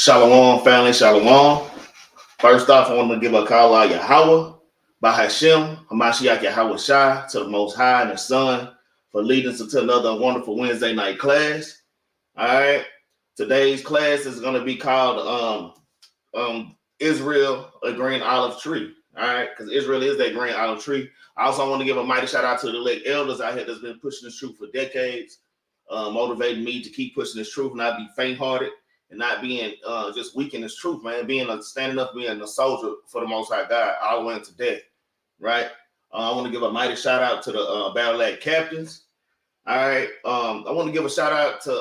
Shalom, family, shalom. First off, I want to give a call out Yahweh, Bahashem, Hamashiach Yahweh Shai, to the Most High and the Son, for leading us to another wonderful Wednesday night class. All right. Today's class is going to be called Israel, a green olive tree. All right, because Israel is that green olive tree. I also want to give a mighty shout out to the elect elders out here that's been pushing this truth for decades, motivating me to keep pushing this truth, not be faint-hearted, and not being just weak in this truth, man. Standing up, being a soldier for the Most High God, all the way into death, right? I want to give a mighty shout out to the Battle Axe captains. All right, I want to give a shout out to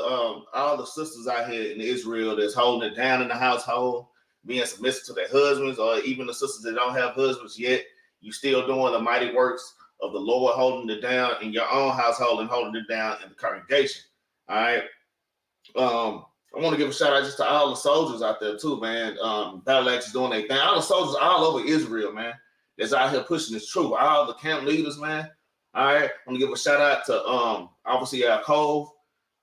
all the sisters out here in Israel that's holding it down in the household, being submissive to their husbands, or even the sisters that don't have husbands yet. You still doing the mighty works of the Lord, holding it down in your own household and holding it down in the congregation. All right. I want to give a shout out just to all the soldiers out there too, man. Battle Axes doing their thing. All the soldiers all over Israel, man, that's out here pushing this truth. All the camp leaders, man. All right. I want to give a shout out to obviously Cove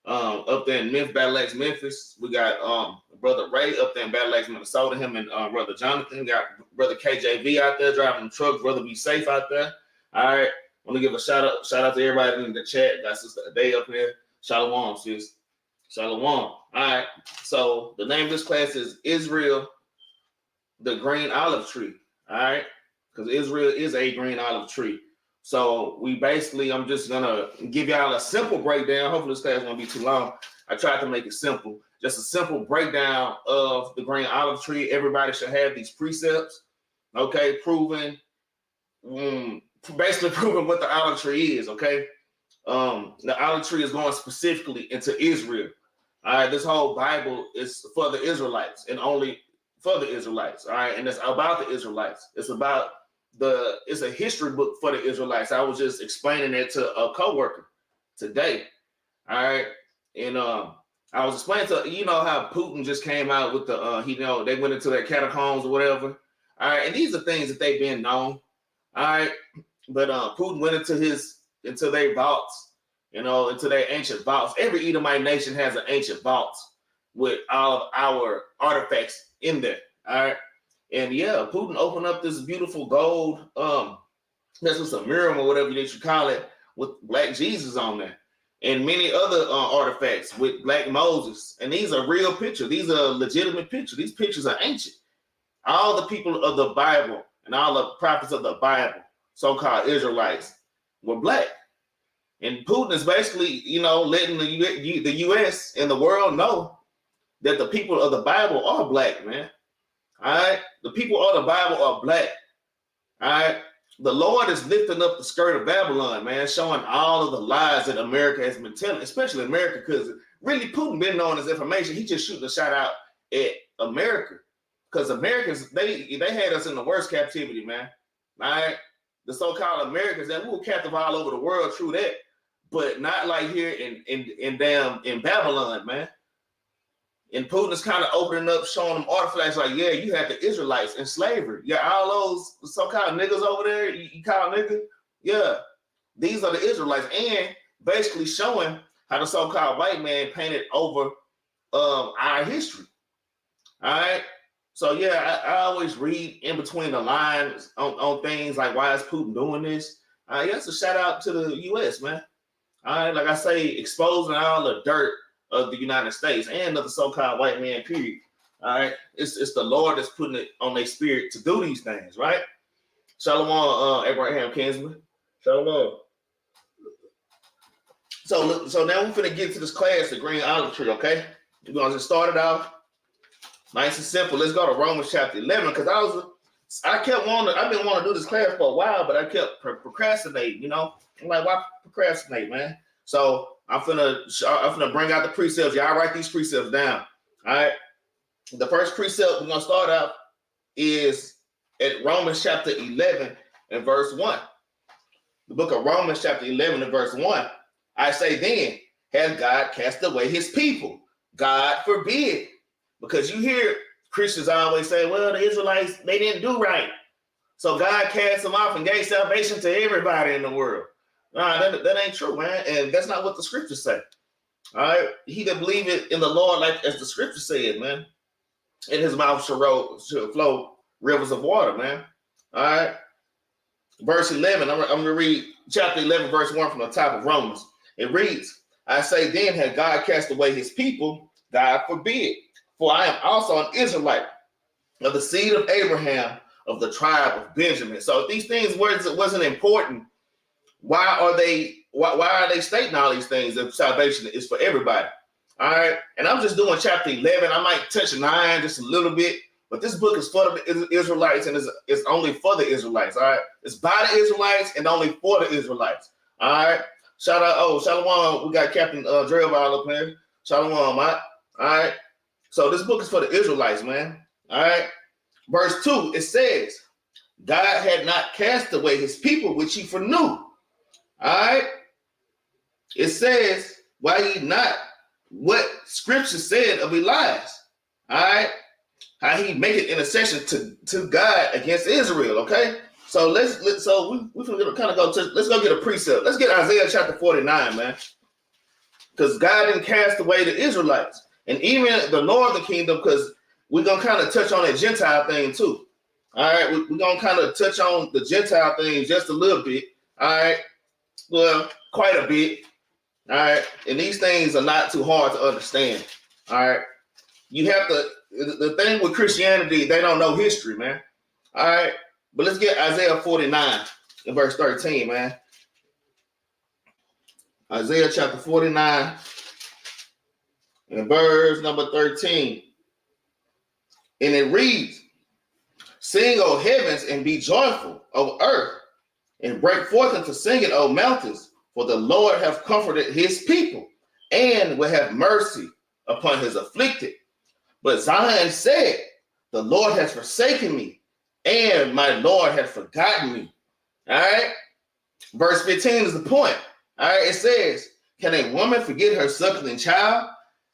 up there in Memphis, Battle Axe Memphis. We got brother Ray up there in Battle Axe Minnesota. Him and brother Jonathan. We got brother KJV out there driving the truck. Brother be safe out there. All right. I want to give a shout out to everybody in the chat. Got Sister Day up here. Shalom, sis. Shalom. All right. So the name of this class is Israel, the green olive tree. All right. Because Israel is a green olive tree. So we basically, I'm just going to give y'all a simple breakdown. Hopefully this class won't be too long. I tried to make it simple. Just a simple breakdown of the green olive tree. Everybody should have these precepts. Okay. Basically proving what the olive tree is. Okay. The olive tree is going specifically into Israel. All right. This whole Bible is for the Israelites and only for the Israelites. All right. And it's about the Israelites. It's a history book for the Israelites. I was just explaining it to a coworker today. All right. And I was explaining to, how Putin just came out with they went into their catacombs or whatever. All right. And these are things that they've been known. All right. But Putin went into their vaults, into their ancient vaults. Every Edomite nation has an ancient vault with all of our artifacts in there. All right. And yeah, Putin opened up this beautiful gold, that's just a mural or whatever that you call it, with Black Jesus on there, and many other artifacts with Black Moses. And these are real pictures. These are legitimate pictures. These pictures are ancient. All the people of the Bible and all the prophets of the Bible, so-called Israelites, were Black. And Putin is basically, letting the U.S. and the world know that the people of the Bible are Black, man. All right, the people of the Bible are Black. All right, the Lord is lifting up the skirt of Babylon, man, showing all of the lies that America has been telling, especially America, because really Putin been knowing this information. He just shooting a shot out at America, because Americans they had us in the worst captivity, man. All right, the so-called Americans, and we were captive all over the world, true that, but not like here in Babylon, man. And Putin is kind of opening up, showing them artifacts like, yeah, you had the Israelites in slavery. Yeah, all those so-called niggas over there, you call niggas? Yeah, these are the Israelites. And basically showing how the so-called white man painted over our history. All right? So, yeah, I always read in between the lines on things like, why is Putin doing this? Yes, a shout out to the U.S., man. All right, like I say, exposing all the dirt of the United States and of the so-called white man, period. All right. It's the Lord that's putting it on their spirit to do these things, right? Shalom, Abraham Kinsman. Shalom. So now we're finna get to this class, the green olive tree, okay? We're gonna just start it off nice and simple. Let's go to Romans chapter 11, because I've been wanting to do this class for a while, but I kept procrastinating, I'm like, why procrastinate, man? So I'm finna bring out the precepts. Y'all write these precepts down. All right. The first precept we're gonna start out is at Romans chapter 11 and verse 1. The book of Romans chapter 11 and verse 1. I say then, has God cast away his people? God forbid. Because you hear Christians always say, well, the Israelites, they didn't do right. So God cast them off and gave salvation to everybody in the world. Nah, that ain't true, man. And that's not what the scriptures say. All right. He that believeth in the Lord, like as the scripture said, man. in his mouth should flow rivers of water, man. All right. Verse 11, I'm going to read chapter 11, verse 1 from the top of Romans. It reads, I say then, had God cast away his people? God forbid. For I am also an Israelite of the seed of Abraham, of the tribe of Benjamin. So if these things wasn't important, why are they stating all these things if salvation is for everybody? All right. And I'm just doing chapter 11. I might touch 9 just a little bit. But this book is for the Israelites, and it's only for the Israelites, all right? It's by the Israelites and only for the Israelites, all right? Shout out, Shalom, we got Captain Jerubbaal up here. Shalom, all right? So this book is for the Israelites, man, all right? Verse 2, it says, God had not cast away his people, which he foreknew, all right? It says, why ye not what Scripture said of Elias, all right? How he make it intercession to God against Israel, okay? So let's kind of go to, let's go get a precept. Let's get Isaiah chapter 49, man. Because God didn't cast away the Israelites. And even the northern kingdom, because we're going to kind of touch on that Gentile thing too. All right, we're going to kind of touch on the Gentile thing just a little bit. All right, well, quite a bit. All right, and these things are not too hard to understand. All right, you have to, the thing with Christianity, they don't know history, man. All right, but let's get Isaiah 49 in verse 13, man. Isaiah chapter 49 in verse number 13. And it reads, sing, O heavens, and be joyful, O earth, and break forth into singing, O mountains, for the Lord hath comforted his people, and will have mercy upon his afflicted. But Zion said, the Lord has forsaken me, and my Lord has forgotten me. All right. Verse 15 is the point. All right. It says, can a woman forget her suckling child,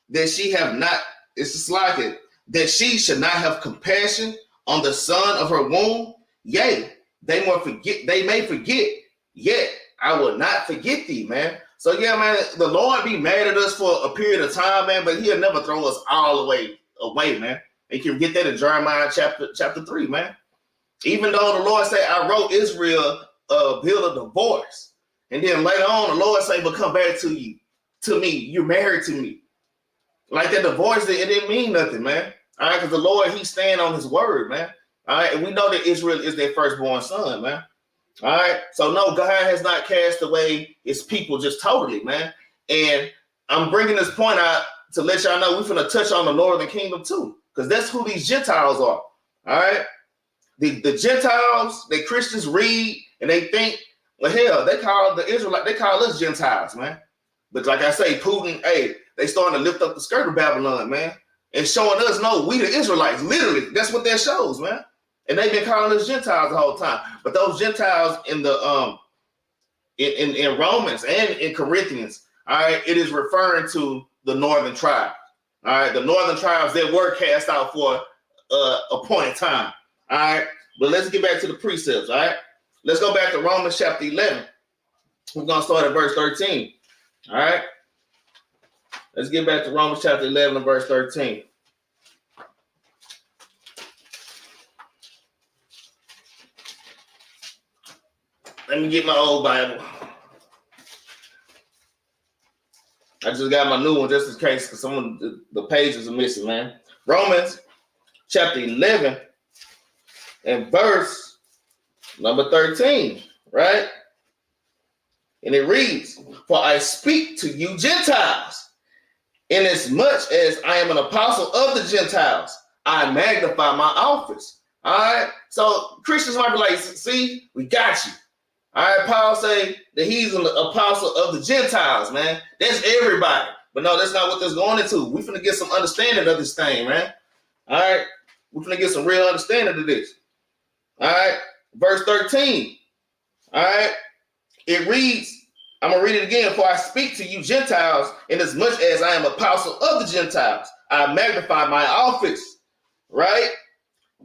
that she have not, it's just like it, that she should not have compassion on the son of her womb? Yea, they may forget, yet I will not forget thee, man. So yeah, man, the Lord be mad at us for a period of time, man, but he'll never throw us all the way away, man. And you can get that in Jeremiah chapter 3, man. Even though the Lord say, I wrote Israel a bill of divorce. And then later on, the Lord say, but come back to me. You're married to me. Like that divorce, it didn't mean nothing, man. All right, because the Lord, he stand on his word, man. All right, and we know that Israel is their firstborn son, man. All right, so no, God has not cast away his people just totally, man. And I'm bringing this point out to let y'all know we're going to touch on the northern kingdom too, because that's who these Gentiles are. All right, the Gentiles, they Christians read and they think, well, hell, they call the Israelites, they call us Gentiles, man. But like I say, Putin, hey, they starting to lift up the skirt of Babylon, man, and showing us, no, we the Israelites. Literally, that's what that shows, man. And they've been calling us Gentiles the whole time. But those Gentiles in the in Romans and in Corinthians, all right, it is referring to the northern tribe. All right, the northern tribes that were cast out for a point in time. All right, but let's get back to the precepts. All right, let's go back to Romans chapter 11. We're gonna start at verse 13. All right, let's get back to Romans chapter 11 and verse 13. Let me get my old Bible. I just got my new one just in case, because some of the pages are missing, man. Romans chapter 11 and verse number 13, right? And it reads, for I speak to you Gentiles, inasmuch as I am an apostle of the Gentiles, I magnify my office. All right? So Christians might be like, see, we got you. All right, Paul say that he's an apostle of the Gentiles, man. That's everybody. But no, that's not what that's going into. We're finna get some understanding of this thing, man. All right? We're finna get some real understanding of this. All right? Verse 13. All right? It reads, I'm going to read it again. For I speak to you Gentiles, inasmuch as I am apostle of the Gentiles, I magnify my office. Right?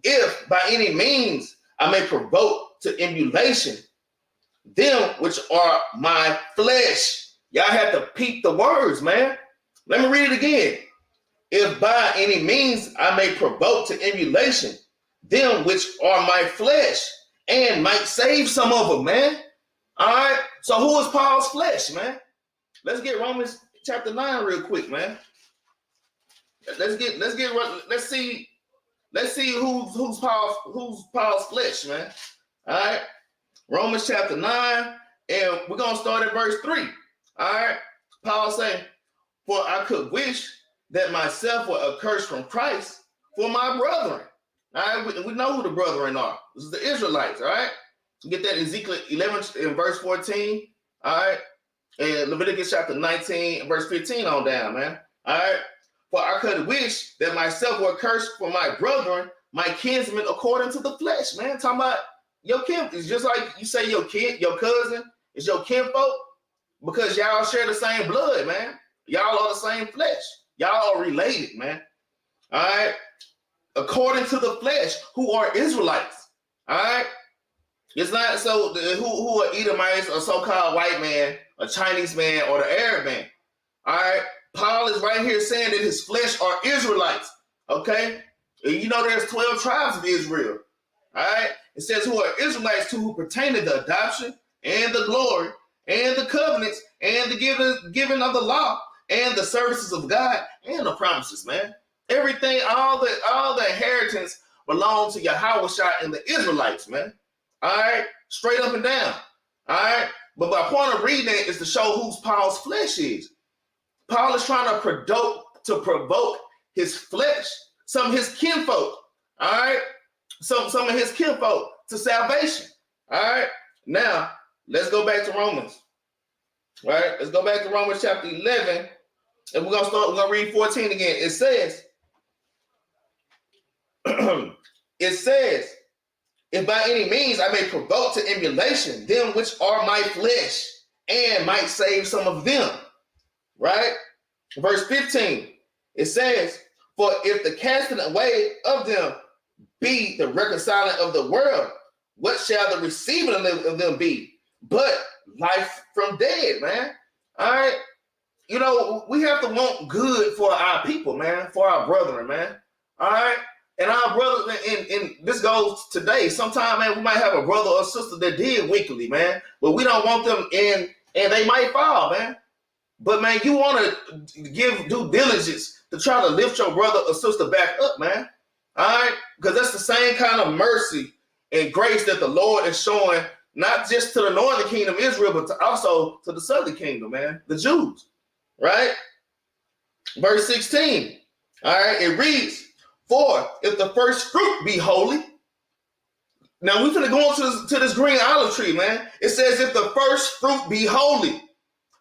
If by any means I may provoke to emulation them which are my flesh. Y'all have to peep the words, man. Let me read it again. if by any means I may provoke to emulation them which are my flesh, and might save some of them, man. All right. So who is Paul's flesh, man? Let's get Romans chapter 9 real quick, man. Let's see who's Paul's flesh, man. All right. Romans chapter 9, and we're gonna start at verse 3. All right. Paul saying, for I could wish that myself were accursed from Christ for my brethren. All right, we know who the brethren are. This is the Israelites, all right? You get that in Ezekiel 11 in verse 14, all right? And Leviticus chapter 19 and verse 15 on down, man. All right? For I could wish that myself were cursed for my brethren, my kinsmen, according to the flesh, man. Talking about your kin. It's just like you say your cousin is your kinfolk, because y'all share the same blood, man. Y'all are the same flesh. Y'all are related, man. All right? According to the flesh, who are Israelites. All right? It's not so who are Edomites, a so-called white man, a Chinese man, or the Arab man. All right? Paul is right here saying that his flesh are Israelites. Okay? You know there's 12 tribes of Israel. All right? It says who are Israelites to who pertain to the adoption and the glory and the covenants and the giving of the law and the services of God and the promises, man. Everything, all the inheritance belongs to Yahweh and the Israelites, man. All right, straight up and down. All right, but my point of reading it is to show whose Paul's flesh is. Paul is trying to provoke his flesh, some of his kinfolk. All right, some of his kinfolk to salvation. All right, now let's go back to Romans. All right, let's go back to Romans chapter 11, and we're gonna read 14 again. It says. It says, if by any means I may provoke to emulation them which are my flesh, and might save some of them. Right? Verse 15, it says, for if the casting away of them be the reconciling of the world, what shall the receiving of them be? But life from dead, man. All right? You know, we have to want good for our people, man, for our brethren, man. All right? And our brother, and this goes today. Sometimes, man, we might have a brother or sister that did wickedly, man, but we don't want them in, and they might fall, man. But, man, you want to give due diligence to try to lift your brother or sister back up, man. All right? Because that's the same kind of mercy and grace that the Lord is showing, not just to the northern kingdom, Israel, but also to the southern kingdom, man, the Jews. Right? Verse 16. All right? It reads, for if the first fruit be holy, now we're going to go on to this green olive tree, man. It says if the first fruit be holy.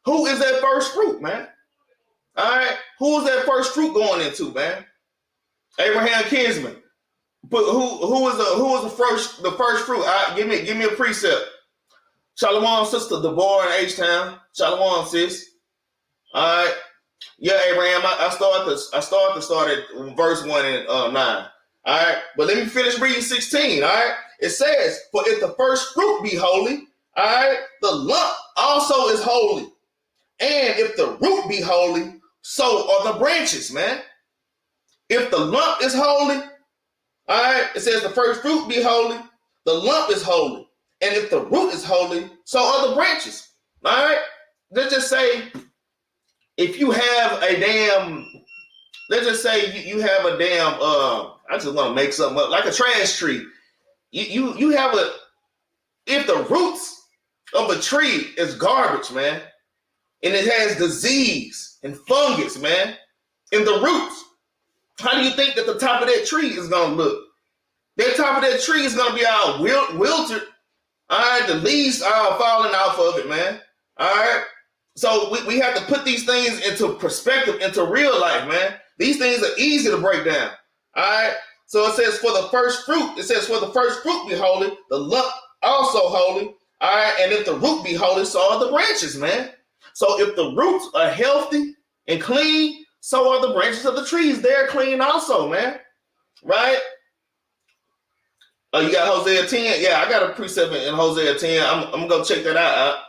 Who is that first fruit, man? All right. Who is that first fruit going into, man? Abraham kinsman. But who is the first fruit? Give me a precept. Shalom, sister Deborah in H-Town. Shalom, sis. All right. Yeah, Abraham, I start at verse 1 and 9. All right, but let me finish reading 16. All right, it says, for if the first fruit be holy, all right, the lump also is holy. And if the root be holy, so are the branches, man. If the lump is holy, all right, it says the first fruit be holy, the lump is holy. And if the root is holy, so are the branches. All right, let's just say, if you have a damn, let's just say you have a damn, I just want to make something up, like a trash tree. You have if the roots of a tree is garbage, man, and it has disease and fungus, man, in the roots, how do you think that the top of that tree is going to look? That top of that tree is going to be all wilted. All right, the leaves are falling off of it, man. All right. So we have to put these things into perspective, into real life, man. These things are easy to break down. All right. So it says for the first fruit, be holy, the lump also holy. All right. And if the root be holy, so are the branches, man. So if the roots are healthy and clean, so are the branches of the trees. They're clean also, man. Right? Oh, you got Hosea 10? Yeah, I got a precept in Hosea 10. I'm going to go check that out.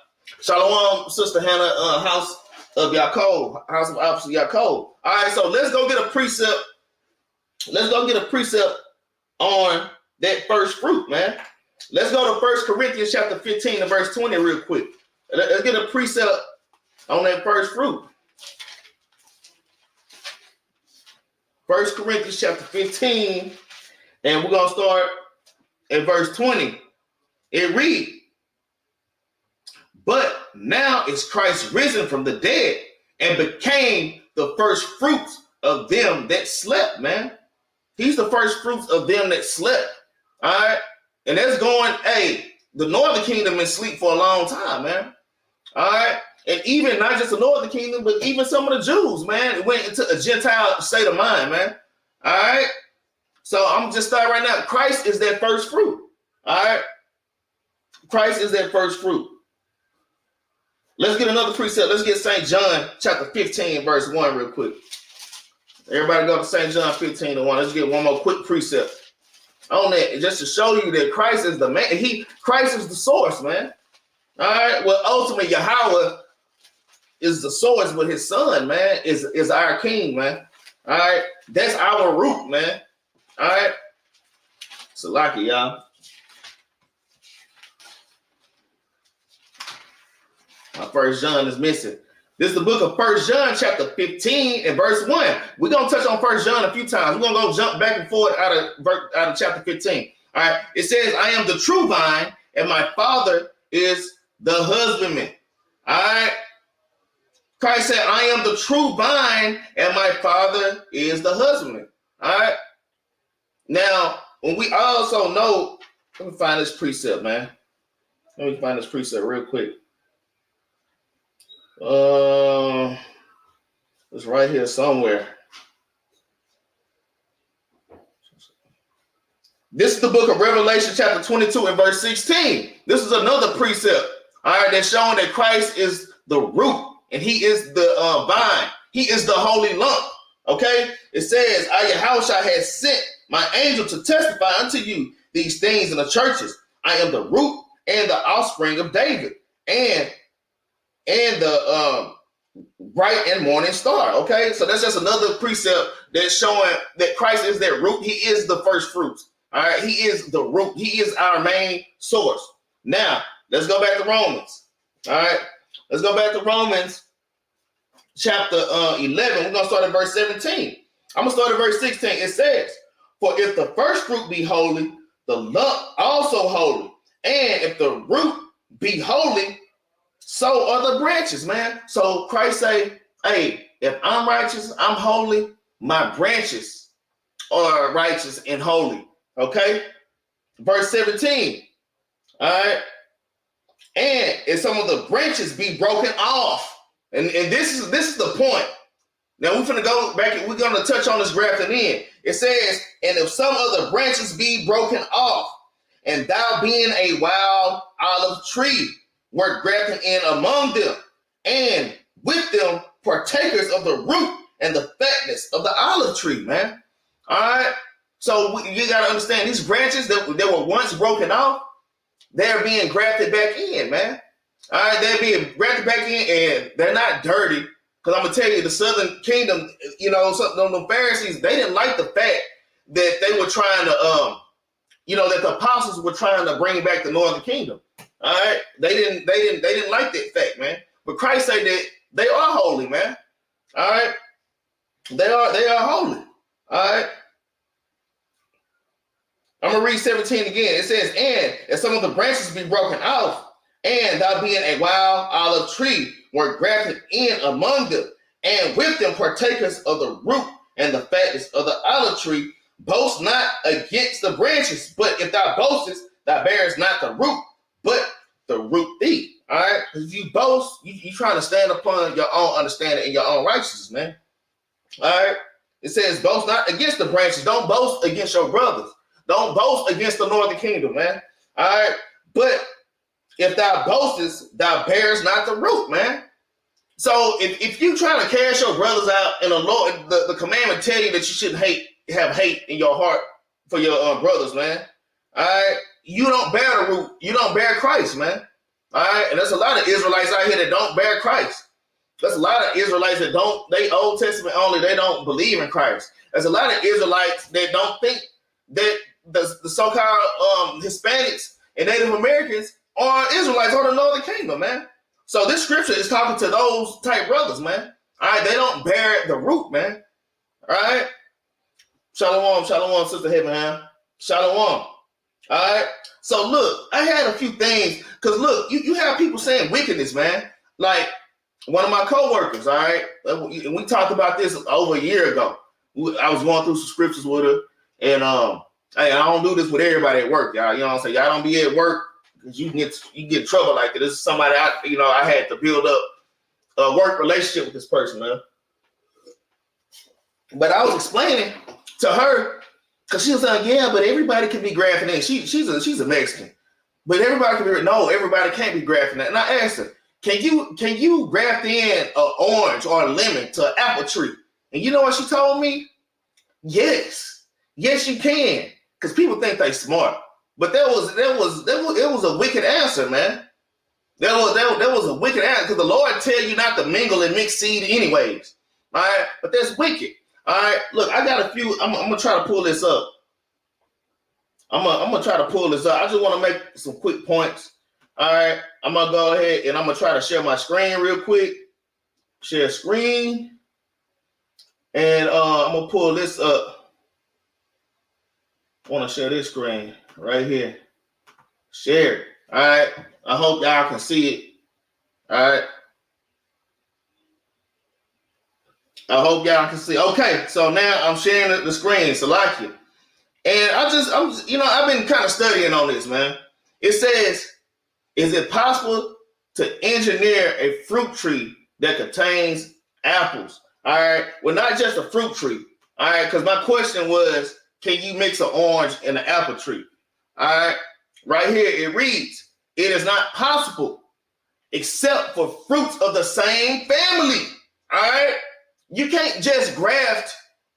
Shalom, Sister Hannah, house of Yaakov, house of officer Yaakov. All right, so let's go get a precept. Let's go get a precept on that first fruit, man. Let's go to 1 Corinthians chapter 15 and verse 20 real quick. Let's get a precept on that first fruit. 1 Corinthians chapter 15, and we're going to start at verse 20. It reads, but now is Christ risen from the dead and became the first fruits of them that slept, man. He's the first fruits of them that slept. All right. And that's going, hey, the northern kingdom in sleep for a long time, man. All right. And even not just the northern kingdom, but even some of the Jews, man, it went into a Gentile state of mind, man. All right. So I'm just starting right now. Christ is that first fruit. All right. Christ is that first fruit. Let's get another precept. Let's get St. John chapter 15, verse 1 real quick. Everybody go to St. John 15 and 1. Let's get one more quick precept on that, just to show you that Christ is the man. Christ is the source, man. All right. Well, ultimately, Yahweh is the source, but his son, man, is our king, man. All right. That's our root, man. All right. Salaki, y'all. My 1 John is missing. This is the book of 1 John chapter 15 and verse 1. We're going to touch on 1 John a few times. We're going to go jump back and forth out of chapter 15. All right. It says, I am the true vine and my father is the husbandman. All right. Christ said, I am the true vine and my father is the husbandman. All right. Now, when we also know, let me find this precept, man. Let me find this precept real quick. It's right here somewhere. This is the book of Revelation chapter 22 and verse 16. This is another precept, all right, that's showing that Christ is the root and he is the vine. He is the holy lump, okay? It says, I, Yahushua, has sent my angel to testify unto you these things in the churches. I am the root and the offspring of David and the bright and morning star. Okay, so that's just another precept that's showing that Christ is that root. He is the first fruits. All right, he is the root. He is our main source. Now let's go back to Romans. All right, let's go back to Romans chapter 11. We're gonna start at verse 17. I'm gonna start at verse 16. It says, for if the first fruit be holy, the lump also holy, and if the root be holy, so are the branches, man. So Christ say, hey, if I'm righteous, I'm holy, my branches are righteous and holy. Okay? Verse 17. All right. And if some of the branches be broken off, and this is the point. Now we're going to go back and we're going to touch on this grafting in. It says, and if some of the branches be broken off, and thou being a wild olive tree, were grafted in among them, and with them partakers of the root and the fatness of the olive tree, man. All right. So you got to understand these branches that were once broken off, they're being grafted back in, man. All right. They're being grafted back in and they're not dirty. Because I'm going to tell you, the southern kingdom, you know, some of the Pharisees, they didn't like the fact that they were trying to, that the apostles were trying to bring back the northern kingdom. All right, they didn't like that fact, man. But Christ said that they are holy, man. All right, they are holy. All right, I'm gonna read 17 again. It says, and if some of the branches be broken off, and thou being a wild olive tree were grafted in among them, and with them partakers of the root and the fatness of the olive tree, boast not against the branches, but if thou boastest, thou bearest not the root, but the root thee. All right. If you boast, you trying to stand upon your own understanding and your own righteousness, man. All right. It says, boast not against the branches. Don't boast against your brothers. Don't boast against the northern kingdom, man. All right. But if thou boastest, thou bearest not the root, man. So if you trying to cast your brothers out and the Lord, the commandment tell you that you shouldn't have hate in your heart for your brothers, man. All right. You don't bear the root. You don't bear Christ, man. All right. And there's a lot of Israelites out here that don't bear Christ. There's a lot of Israelites that they Old Testament only, they don't believe in Christ. There's a lot of Israelites that don't think that the so-called Hispanics and Native Americans are Israelites or the Northern Kingdom, man. So this scripture is talking to those type brothers, man. All right, they don't bear the root, man. All right. Shalom, Sister Abraham. Shalom. All right. So look, I had a few things, because look, you have people saying wickedness, man. Like one of my co-workers, all right, and we talked about this over a year ago. I was going through some scriptures with her, and I don't do this with everybody at work, y'all. You know what I'm saying? Y'all don't be at work because you get in trouble like that. This is somebody I had to build up a work relationship with this person, man. But I was explaining to her, because she was like, yeah, but everybody can be grafting in. She's a Mexican. But everybody can be, no, everybody can't be grafting in. And I asked her, can you graft in an orange or a lemon to an apple tree? And you know what she told me? Yes, you can. Because people think they smart. But that was a wicked answer, man. That was a wicked answer, because the Lord tell you not to mingle and mix seed anyways. All right, but that's wicked. All right, look, I got a few. I'm gonna try to pull this up. I'm gonna try to pull this up. I just want to make some quick points. All right, I'm gonna go ahead and I'm gonna try to share my screen real quick. Share screen, and I'm gonna pull this up. I want to share this screen right here. Share it. All right. I hope y'all can see it. All right. I hope y'all can see. Okay, so now I'm sharing the screen, so like it. And I've been kind of studying on this, man. It says, is it possible to engineer a fruit tree that contains apples? All right. Well, not just a fruit tree. All right. Because my question was, can you mix an orange and an apple tree? All right. Right here, it reads, it is not possible except for fruits of the same family. All right. You can't just graft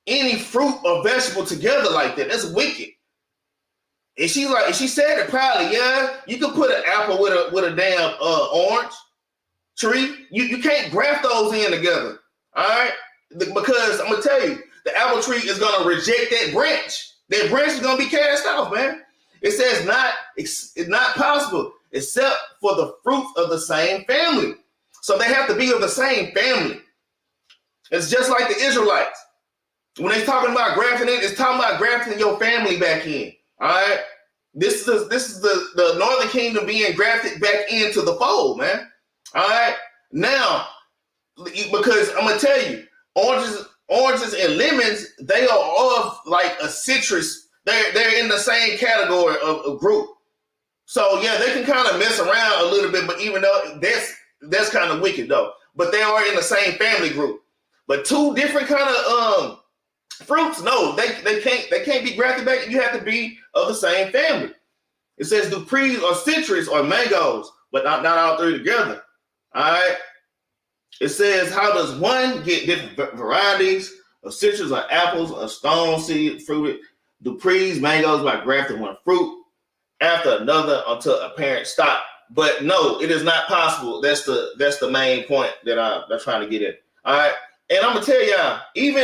any fruit or vegetable together like that. That's wicked. And she said it proudly. Yeah, you can put an apple with a damn orange tree. You can't graft those in together. All right, because I'm gonna tell you, the apple tree is gonna reject that branch. That branch is gonna be cast off, man. It says it's not possible except for the fruits of the same family. So they have to be of the same family. It's just like the Israelites. When they're talking about grafting in, it's talking about grafting your family back in. All right. This is the Northern Kingdom being grafted back into the fold, man. All right. Now, because I'm gonna tell you, oranges and lemons, they are of like a citrus. They're in the same category of group. So yeah, they can kind of mess around a little bit, but even though that's kind of wicked though. But they are in the same family group. But two different kind of fruits, no, they can't be grafted back. You have to be of the same family. It says dupree or citrus or mangoes, but not all three together. All right. It says, how does one get different varieties of citrus or apples or stone seed fruited duprees, mangoes by grafting one fruit after another until a parent stop? But no, it is not possible. That's the main point that I'm trying to get at. All right. And I'm gonna tell y'all, even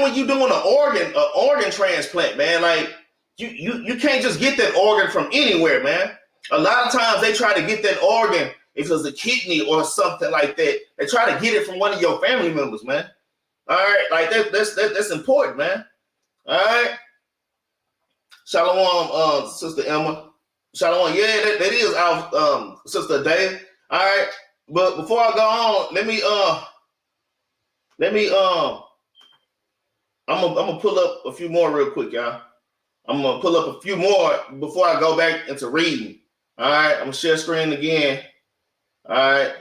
when you're doing an organ transplant, man, like you can't just get that organ from anywhere, man. A lot of times they try to get that organ if it's a kidney or something like that. They try to get it from one of your family members, man. All right, like that's important, man. All right. Shalom, Sister Emma. Shalom. Yeah, that is our Sister Dave. All right. But before I go on, I'm gonna pull up a few more real quick, y'all. I'm gonna pull up a few more before I go back into reading. All right, I'm gonna share screen again. All right,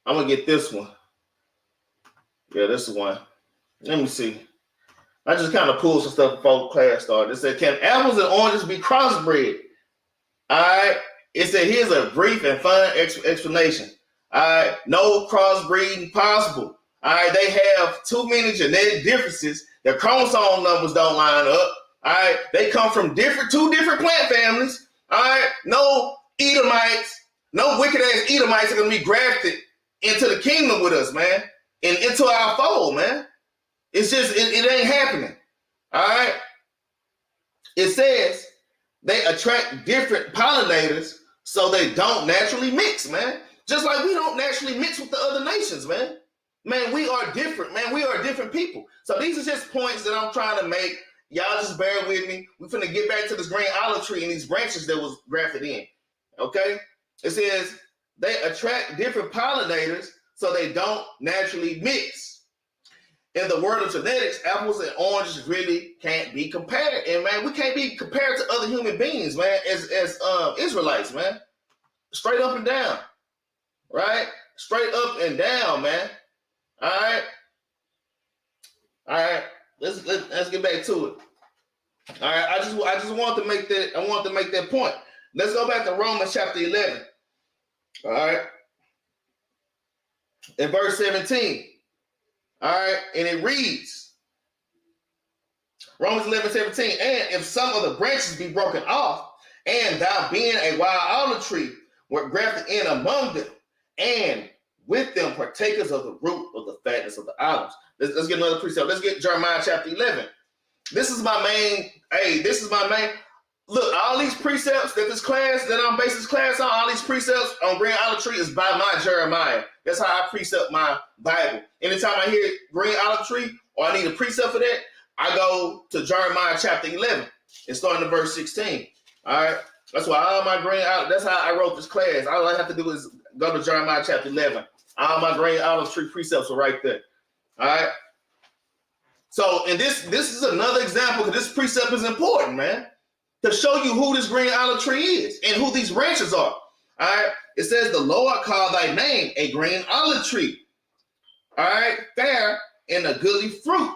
I'm gonna get this one. Yeah, this is one. Let me see. I just kind of pulled some stuff before class started. It said, can apples and oranges be crossbred? All right. It said, here's a brief and fun explanation. All right, no crossbreeding possible. All right, they have too many genetic differences. Their chromosome numbers don't line up. All right, they come from two different plant families. All right, no Edomites, No wicked ass Edomites are gonna be grafted into the kingdom with us, man, and into our fold, man. It's just it ain't happening. All right. It says they attract different pollinators so they don't naturally mix, man. Just like we don't naturally mix with the other nations, man. Man, we are different, man. We are different people. So these are just points that I'm trying to make. Y'all just bear with me. We're finna get back to this green olive tree and these branches that was grafted in. Okay? It says they attract different pollinators so they don't naturally mix. In the world of genetics, apples and oranges really can't be compared. And man, we can't be compared to other human beings, man, as Israelites, man. Straight up and down. Right? Straight up and down, man. All right. All right. Let's get back to it. All right. I just want to make that. I want to make that point. Let's go back to Romans chapter 11. All right. In verse 17. All right. And it reads, Romans 11:17. And if some of the branches be broken off, and thou being a wild olive tree were grafted in among them, and with them partakers of the root of the fatness of the olives. Let's get another precept. Let's get Jeremiah chapter 11. This is my main. Look, all these precepts that I'm basing this class on, all these precepts on green olive tree is by my Jeremiah. That's how I precept my Bible. Anytime I hear green olive tree or I need a precept for that, I go to Jeremiah chapter 11 and starting at verse 16. All right. That's why all my green olive, that's how I wrote this class. All I have to do is go to Jeremiah chapter 11. All my green olive tree precepts are right there. All right. So, and this is another example because this precept is important, man, to show you who this green olive tree is and who these branches are. All right. It says, the Lord called thy name a green olive tree. All right. Fair and a goodly fruit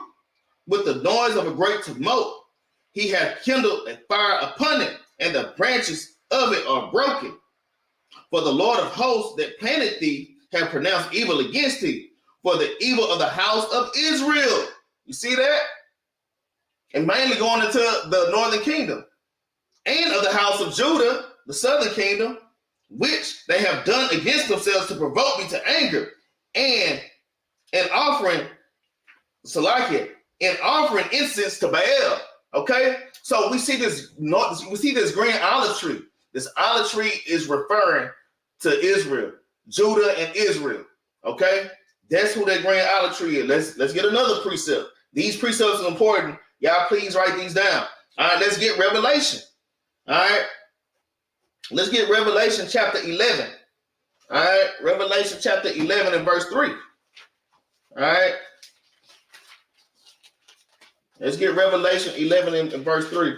with the noise of a great tumult. He hath kindled a fire upon it, and the branches of it are broken. For the Lord of hosts that planted thee have pronounced evil against thee, for the evil of the house of Israel. You see that? And mainly going into the northern kingdom. And of the house of Judah, the southern kingdom, which they have done against themselves to provoke me to anger, and an offering, Salakia, and offering incense to Baal. Okay? So we see this green olive tree. This olive tree is referring to Israel, Judah and Israel. Okay? That's who that green olive tree is. Let's get another precept. These precepts are important. Y'all please write these down. All right, let's get Revelation. All right. Let's get Revelation chapter 11. All right. Revelation chapter 11 and verse 3. All right. Let's get Revelation 11 and verse 3.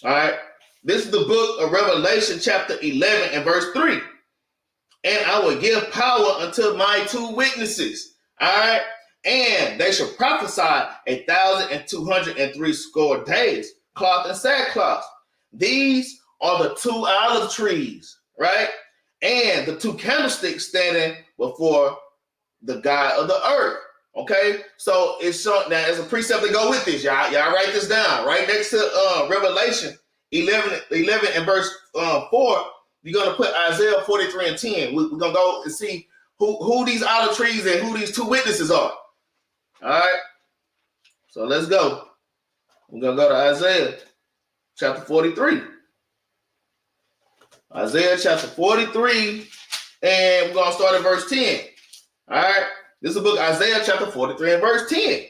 All right. This is the book of Revelation chapter 11 and verse 3. And I will give power unto my 2 witnesses. All right. And they shall prophesy 1,203 score days, cloth and sackcloth. These are the 2 olive trees, right? And the 2 candlesticks standing before the God of the earth. Okay, so it's now there's a precept to go with this. Y'all write this down. Right next to Revelation 11 and verse 4, you're gonna put Isaiah 43 and 10. We're gonna go and see who these olive trees and who these 2 witnesses are. All right, so let's go. We're gonna go to Isaiah chapter 43. Isaiah chapter 43, and we're gonna start at verse 10. All right. This is the book Isaiah chapter 43 and verse 10.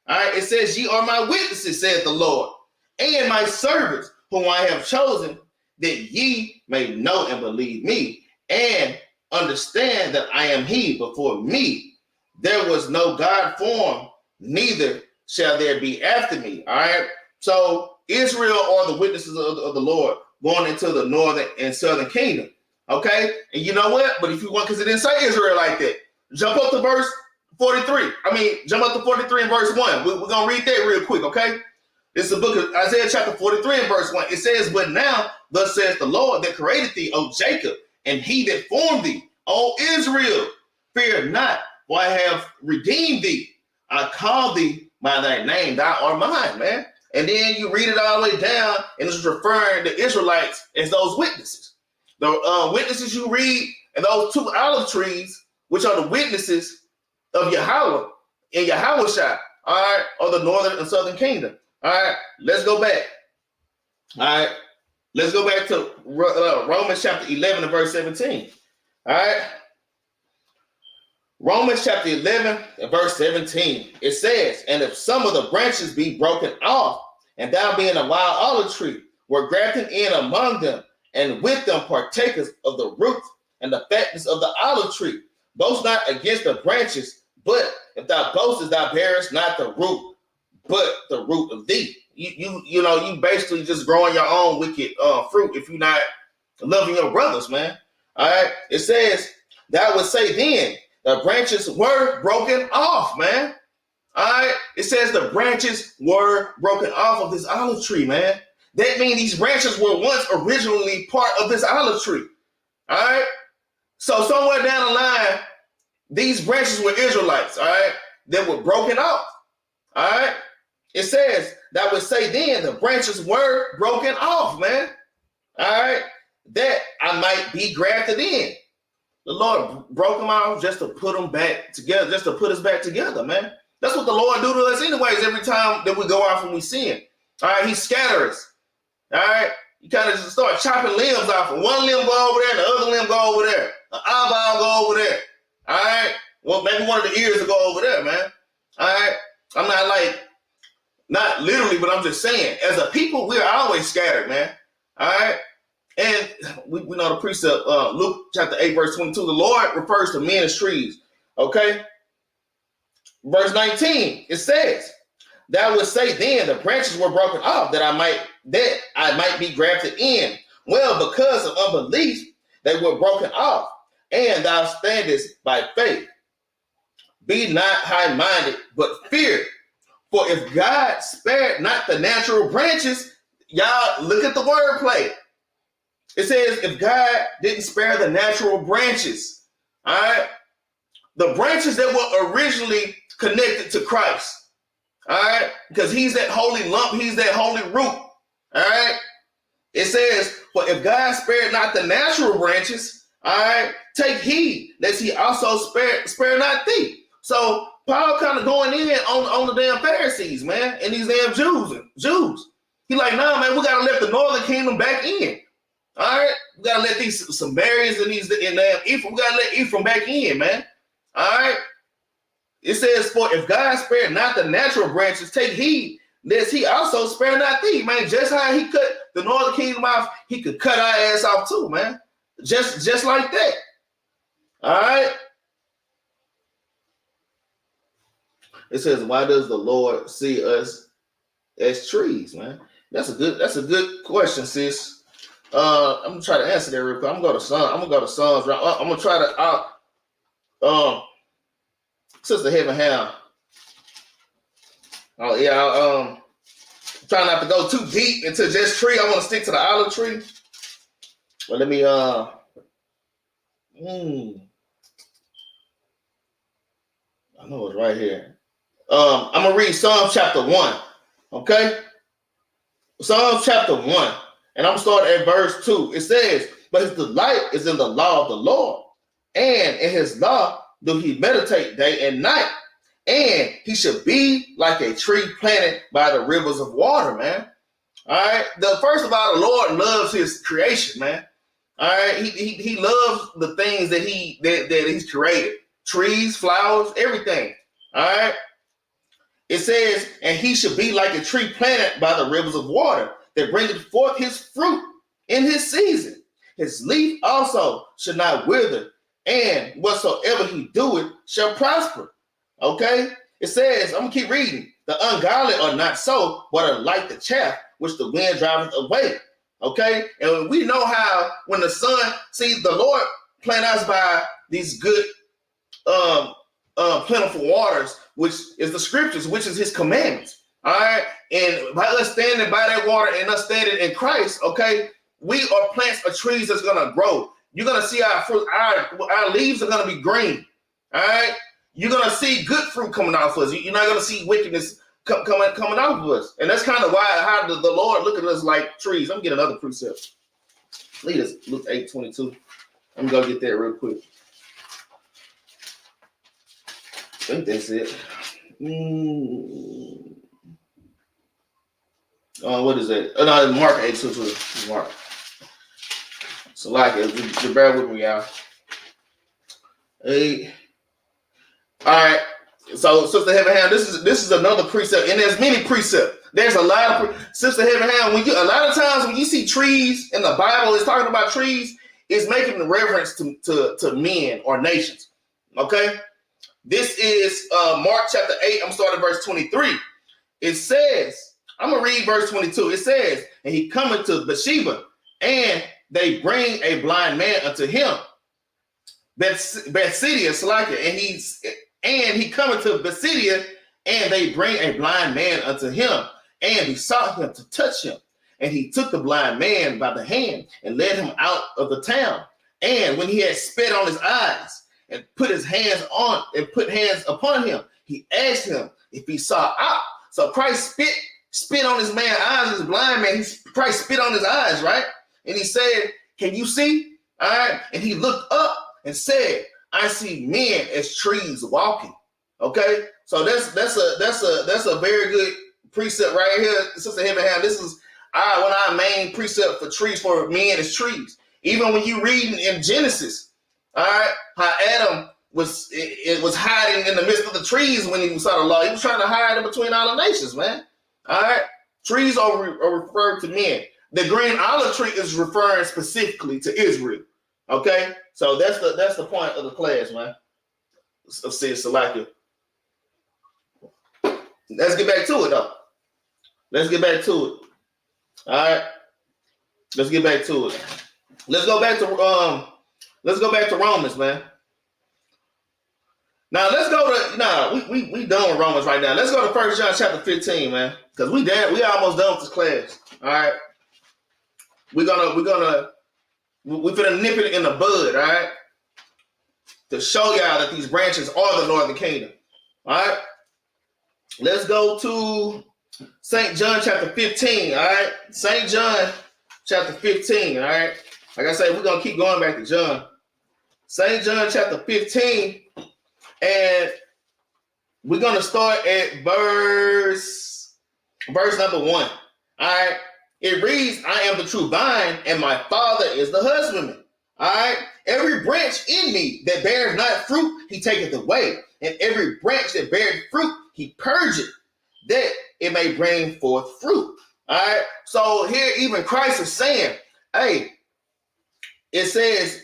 All right, it says, ye are my witnesses, saith the Lord, and my servants, whom I have chosen, that ye may know and believe me, and understand that I am he. Before me there was no God formed, neither shall there be after me. All right, so Israel are the witnesses of the Lord going into the northern and southern kingdom. Okay, and you know what? But if you want, because it didn't say Israel like that, jump up to verse 43. Jump up to 43 and verse 1. We're going to read that real quick, okay? This is the book of Isaiah chapter 43 and verse 1. It says, but now, thus says the Lord that created thee, O Jacob, and he that formed thee, O Israel. Fear not, for I have redeemed thee. I call thee by thy name. Thou art mine, man. And then you read it all the way down, and it's referring to Israelites as those witnesses. The witnesses you read, and those 2 olive trees, which are the witnesses of Yahweh and Yahushua, all right, or the northern and southern kingdom. All right, let's go back. All right, let's go back to Romans chapter 11 and verse 17. All right, Romans chapter 11 and verse 17. It says, and if some of the branches be broken off, and thou being a wild olive tree, were grafted in among them, and with them partakers of the root and the fatness of the olive tree, boast not against the branches, but if thou boastest, thou bearest not the root, but the root of thee. You know, you basically just growing your own wicked fruit if you're not loving your brothers, man. All right. It says, thou would say then, the branches were broken off, man. All right. It says the branches were broken off of this olive tree, man. That means these branches were once originally part of this olive tree. All right. So somewhere down the line, these branches were Israelites, all right, that were broken off. All right. It says that would say then the branches were broken off, man. All right. That I might be grafted in. The Lord broke them off just to put them back together, just to put us back together, man. That's what the Lord do to us anyways every time that we go off and we sin. All right. He scatters us. All right. You kind of just start chopping limbs off. And one limb go over there, and the other limb go over there. The eyeball go over there. All right. Well, maybe one of the ears will go over there, man. All right. I'm not like, not literally, but I'm just saying, as a people, we are always scattered, man. All right. And we know the precept, Luke chapter 8, verse 22, the Lord refers to men as trees. Okay. Verse 19, it says, thou would say then the branches were broken off that I might be grafted in. Well, because of unbelief, they were broken off, and thou standest by faith. Be not high-minded, but fear. For if God spared not the natural branches, y'all look at the wordplay. It says if God didn't spare the natural branches, all right, the branches that were originally connected to Christ, all right, because he's that holy lump, he's that holy root, all right. It says, for if God spared not the natural branches, all right, take heed lest he also spare not thee. So Paul kind of going in on the damn Pharisees, man, and these damn Jews. He like, nah, man, we gotta let the northern kingdom back in. All right, we gotta let these Samaritans and Ephraim, we gotta let Ephraim back in, man. All right. It says, for if God spared not the natural branches, take heed lest he also spare not thee, man. Just how he cut the northern kingdom off, he could cut our ass off too, man. Just like that. All right. It says, why does the Lord see us as trees, man? That's a good question, sis. I'm gonna try to answer that real quick. I'm gonna go to Psalms. I'm gonna try to Sister Heaven Ham. Oh yeah, try not to go too deep into just tree. I want to stick to the olive tree. But let me I know it's right here. I'm gonna read Psalms chapter 1. Okay, Psalms chapter 1, and I'm gonna start at verse 2. It says, "But his delight is in the law of the Lord, and in his law do he meditate day and night. And he should be like a tree planted by the rivers of water," man. All right. First of all, the Lord loves his creation, man. All right. He loves the things that he's created: trees, flowers, everything. All right. It says, and he should be like a tree planted by the rivers of water that bringeth forth his fruit in his season. His leaf also should not wither, and whatsoever he doeth shall prosper. Okay? It says, I'm going to keep reading. The ungodly are not so, but are like the chaff which the wind driveth away. Okay? And we know how when the sun, see, the Lord plant us by these good, plentiful waters, which is the scriptures, which is his commandments. All right. And by us standing by that water and us standing in Christ, okay, we are plants or trees that's going to grow. You're going to see our fruit, our leaves are going to be green. All right. You're going to see good fruit coming out of us. You're not going to see wickedness coming out of us. And that's kind of how the Lord look at us like trees. I'm getting another precept. Lead us, Luke 8:22. Let me go get that real quick. I think that's it. What is that? Oh, no, Mark 8:22. Mark. So like it, just bear with me, y'all. Hey. All right. So Sister Heaven Hand, this is another precept, and there's many precepts. There's a lot of Sister Heaven Hand. A lot of times when you see trees in the Bible, it's talking about trees, it's making a reference to men or nations. Okay. This is Mark chapter 8. I'm starting verse 23. It says, I'm gonna read verse 22. It says, and he cometh to Bathsheba, and they bring a blind man unto him. Bethsaida, and he cometh to Bethsaida, and they bring a blind man unto him, and besought him to touch him. And he took the blind man by the hand and led him out of the town. And when he had spit on his eyes and put hands upon him, he asked him if he saw out. So Christ spit on his man's eyes, this blind man. Christ spit on his eyes, right? And he said, "Can you see?" All right. And he looked up and said, "I see men as trees walking." Okay, so that's a very good precept right here, Sister Heaven Hand. This is one of our main precept for trees, for men as trees. Even when you read in Genesis, all right, how Adam was hiding in the midst of the trees when he saw the law. He was trying to hide in between all the nations, man. All right, trees are referred to men. The green olive tree is referring specifically to Israel. Okay, so that's the point of the class, man. Of Sid Salaka. Let's get back to it, though. Let's get back to it. All right, let's get back to it. Let's go back to Romans, man. Now let's go to we done with Romans right now. Let's go to 1 John chapter 15, man, because we almost done with this class. All right, we're finna nip it in the bud, all right, to show y'all that these branches are the northern kingdom. All right, let's go to St. John chapter 15. All right, St. John chapter 15. All right, like I said, we're gonna keep going back to John. St. John chapter 15, and we're gonna start at verse number 1. All right. It reads, "I am the true vine, and my Father is the husbandman." All right. "Every branch in me that bears not fruit, he taketh away. And every branch that bears fruit, he purgeth, that it may bring forth fruit." All right. So here, even Christ is saying, hey, it says,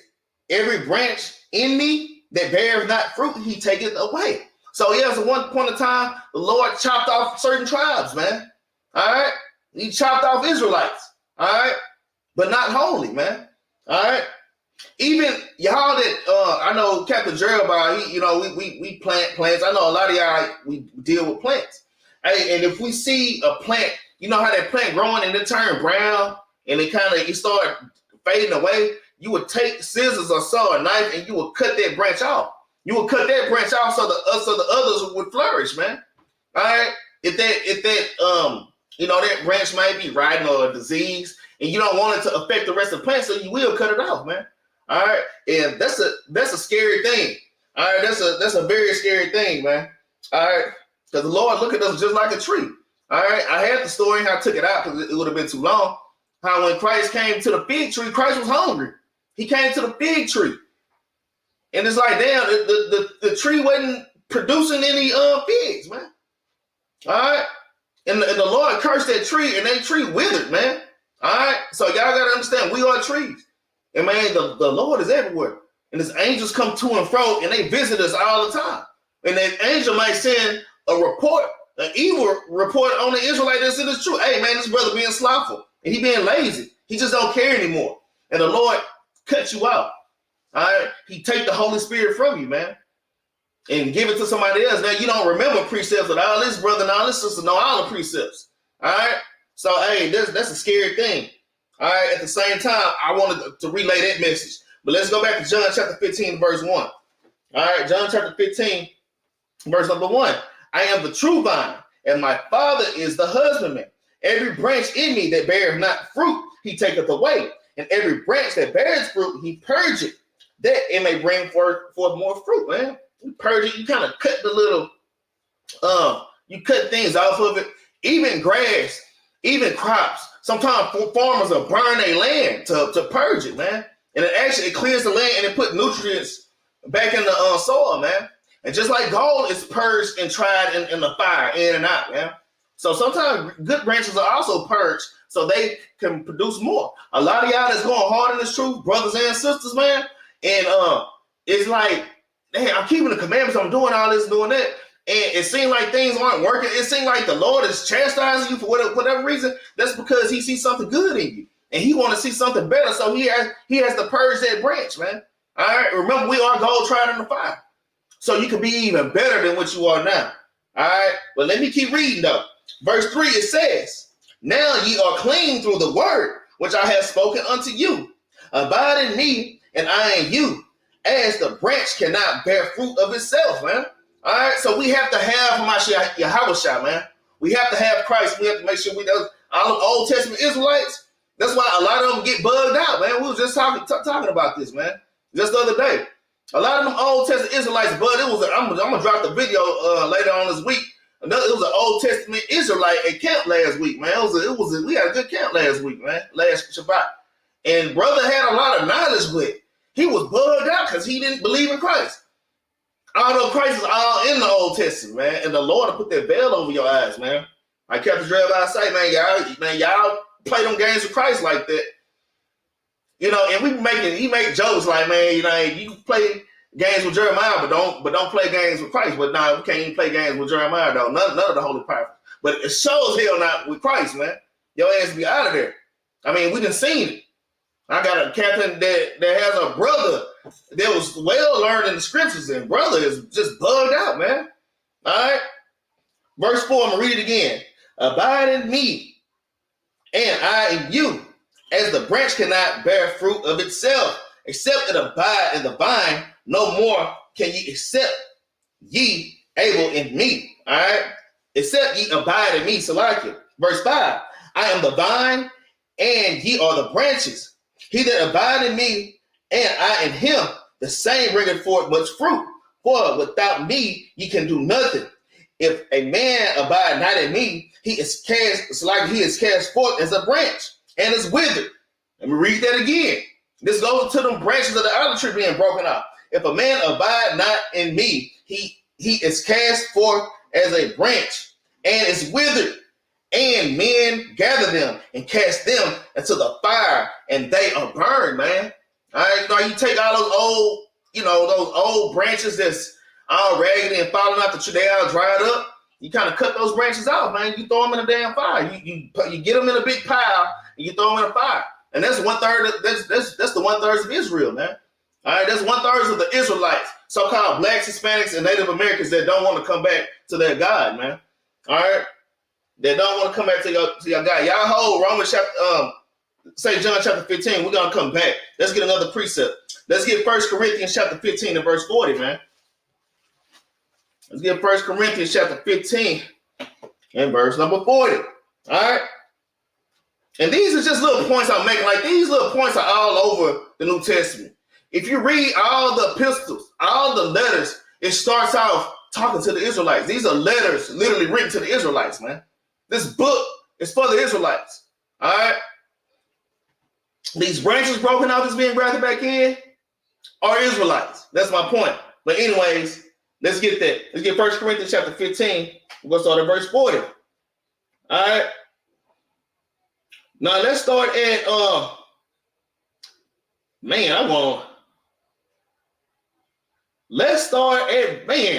"Every branch in me that bears not fruit, he taketh away." So yes, at one point in time, the Lord chopped off certain tribes, man. All right. He chopped off Israelites, all right, but not wholly, man. All right. Even y'all that I know, Captain Jerubbaal, we plant plants. I know a lot of y'all, we deal with plants. Hey, and if we see a plant, you know how that plant growing and it turn brown and it start fading away. You would take scissors or so, a knife, and you would cut that branch off. You would cut that branch off so the others would flourish, man. All right. If that branch might be rotting or a disease, and you don't want it to affect the rest of the plant, so you will cut it off, man. All right, and that's a scary thing. All right, that's a very scary thing, man. All right, because the Lord look at us just like a tree. All right, I had the story how I took it out because it would have been too long. How when Christ came to the fig tree, Christ was hungry. He came to the fig tree, and it's like, damn, the tree wasn't producing any figs, man. All right. And the Lord cursed that tree, and that tree withered, man. All right? So y'all got to understand, we are trees. And, man, the Lord is everywhere. And his angels come to and fro, and they visit us all the time. And that angel might send a report, an evil report on the Israelite that's in his truth. Hey, man, this brother being slothful, and he being lazy. He just don't care anymore. And the Lord cuts you out. All right? He take the Holy Spirit from you, man, and give it to somebody else. Now, you don't remember precepts, but all this brother and all this sister know all the precepts. All right? So, hey, that's a scary thing. All right? At the same time, I wanted to relay that message. But let's go back to John chapter 15, verse 1. All right? John chapter 15, verse number 1. "I am the true vine, and my Father is the husbandman. Every branch in me that bears not fruit, he taketh away. and every branch that bears fruit, he purge it, that it may bring forth more fruit, man. You purge it, you kind of cut the little, you cut things off of it. Even grass, even crops. Sometimes farmers will burn their land to purge it, man. And it clears the land and it put nutrients back in the soil, man. And just like gold is purged and tried in the fire, in and out, man. So sometimes good branches are also purged so they can produce more. A lot of y'all that's going hard in this truth, brothers and sisters, man. And it's like, hey, I'm keeping the commandments, I'm doing all this, doing that. And it seems like things aren't working. It seems like the Lord is chastising you for whatever reason. That's because he sees something good in you. And he want to see something better. So he has to purge that branch, man. All right. Remember, we are gold tried in the fire. So you can be even better than what you are now. All right. But let me keep reading though. Verse 3, it says, now ye are clean through the word, which I have spoken unto you. Abide in me, and I in you, as the branch cannot bear fruit of itself, man. All right, so we have to have Yahushua, man. We have to have Christ. We have to make sure we know all the Old Testament Israelites. That's why a lot of them get bugged out, man. We were just talking about this, man, just the other day. A lot of them Old Testament Israelites, but I'm gonna drop the video later on this week. It was an Old Testament Israelite at camp last week, man. We had a good camp last week, man. Last Shabbat, and brother had a lot of knowledge, but he was bugged out because he didn't believe in Christ. Although Christ is all in the Old Testament, man, and the Lord will put that veil over your eyes, man. Like Capt Jerubbaal say, man, y'all play them games with Christ like that. You know, and he make jokes like, man, you know, you play games with Jeremiah, but don't play games with Christ. But nah, we can't even play games with Jeremiah though. None of the holy prophets. But it shows hell not with Christ, man. Your ass be out of there. I mean, we done seen it. I got a captain that has a brother that was well learned in the scriptures, and brother is just bugged out, man. All right. Verse 4, I'm going to read it again. Abide in me, and I in you, as the branch cannot bear fruit of itself, except it abide in the vine, no more can ye except ye able in me. All right. Except ye abide in me. So like it. Verse 5, I am the vine, and ye are the branches. He that abide in me, and I in him, the same bringeth forth much fruit. For without me, ye can do nothing. If a man abide not in me, he is cast forth as a branch, and is withered. Let me read that again. This goes to them branches of the olive tree being broken off. If a man abide not in me, he is cast forth as a branch, and is withered. And men gather them and cast them into the fire, and they are burned, man. All right, now you take all those old branches that's all raggedy and falling out the tree, they all dried up. You kind of cut those branches off, man. You throw them in a damn fire. You get them in a big pile and you throw them in a fire. And that's 1/3. That's the 1/3 of Israel, man. All right, that's 1/3 of the Israelites, so-called blacks, Hispanics, and Native Americans that don't want to come back to their God, man. All right. That don't want to come back to your God. Y'all hold Romans chapter, St. John chapter 15. We're going to come back. Let's get another precept. Let's get 1 Corinthians chapter 15 and verse 40, man. Let's get 1 Corinthians chapter 15 and verse number 40. All right. And these are just little points I'm making. Like these little points are all over the New Testament. If you read all the epistles, all the letters, it starts off talking to the Israelites. These are letters literally written to the Israelites, man. This book is for the Israelites. All right. These branches broken off that's being grafted back in are Israelites. That's my point. But anyways, let's get that. Let's get 1 Corinthians chapter 15. We're going to start at verse 40. All right. Now let's start at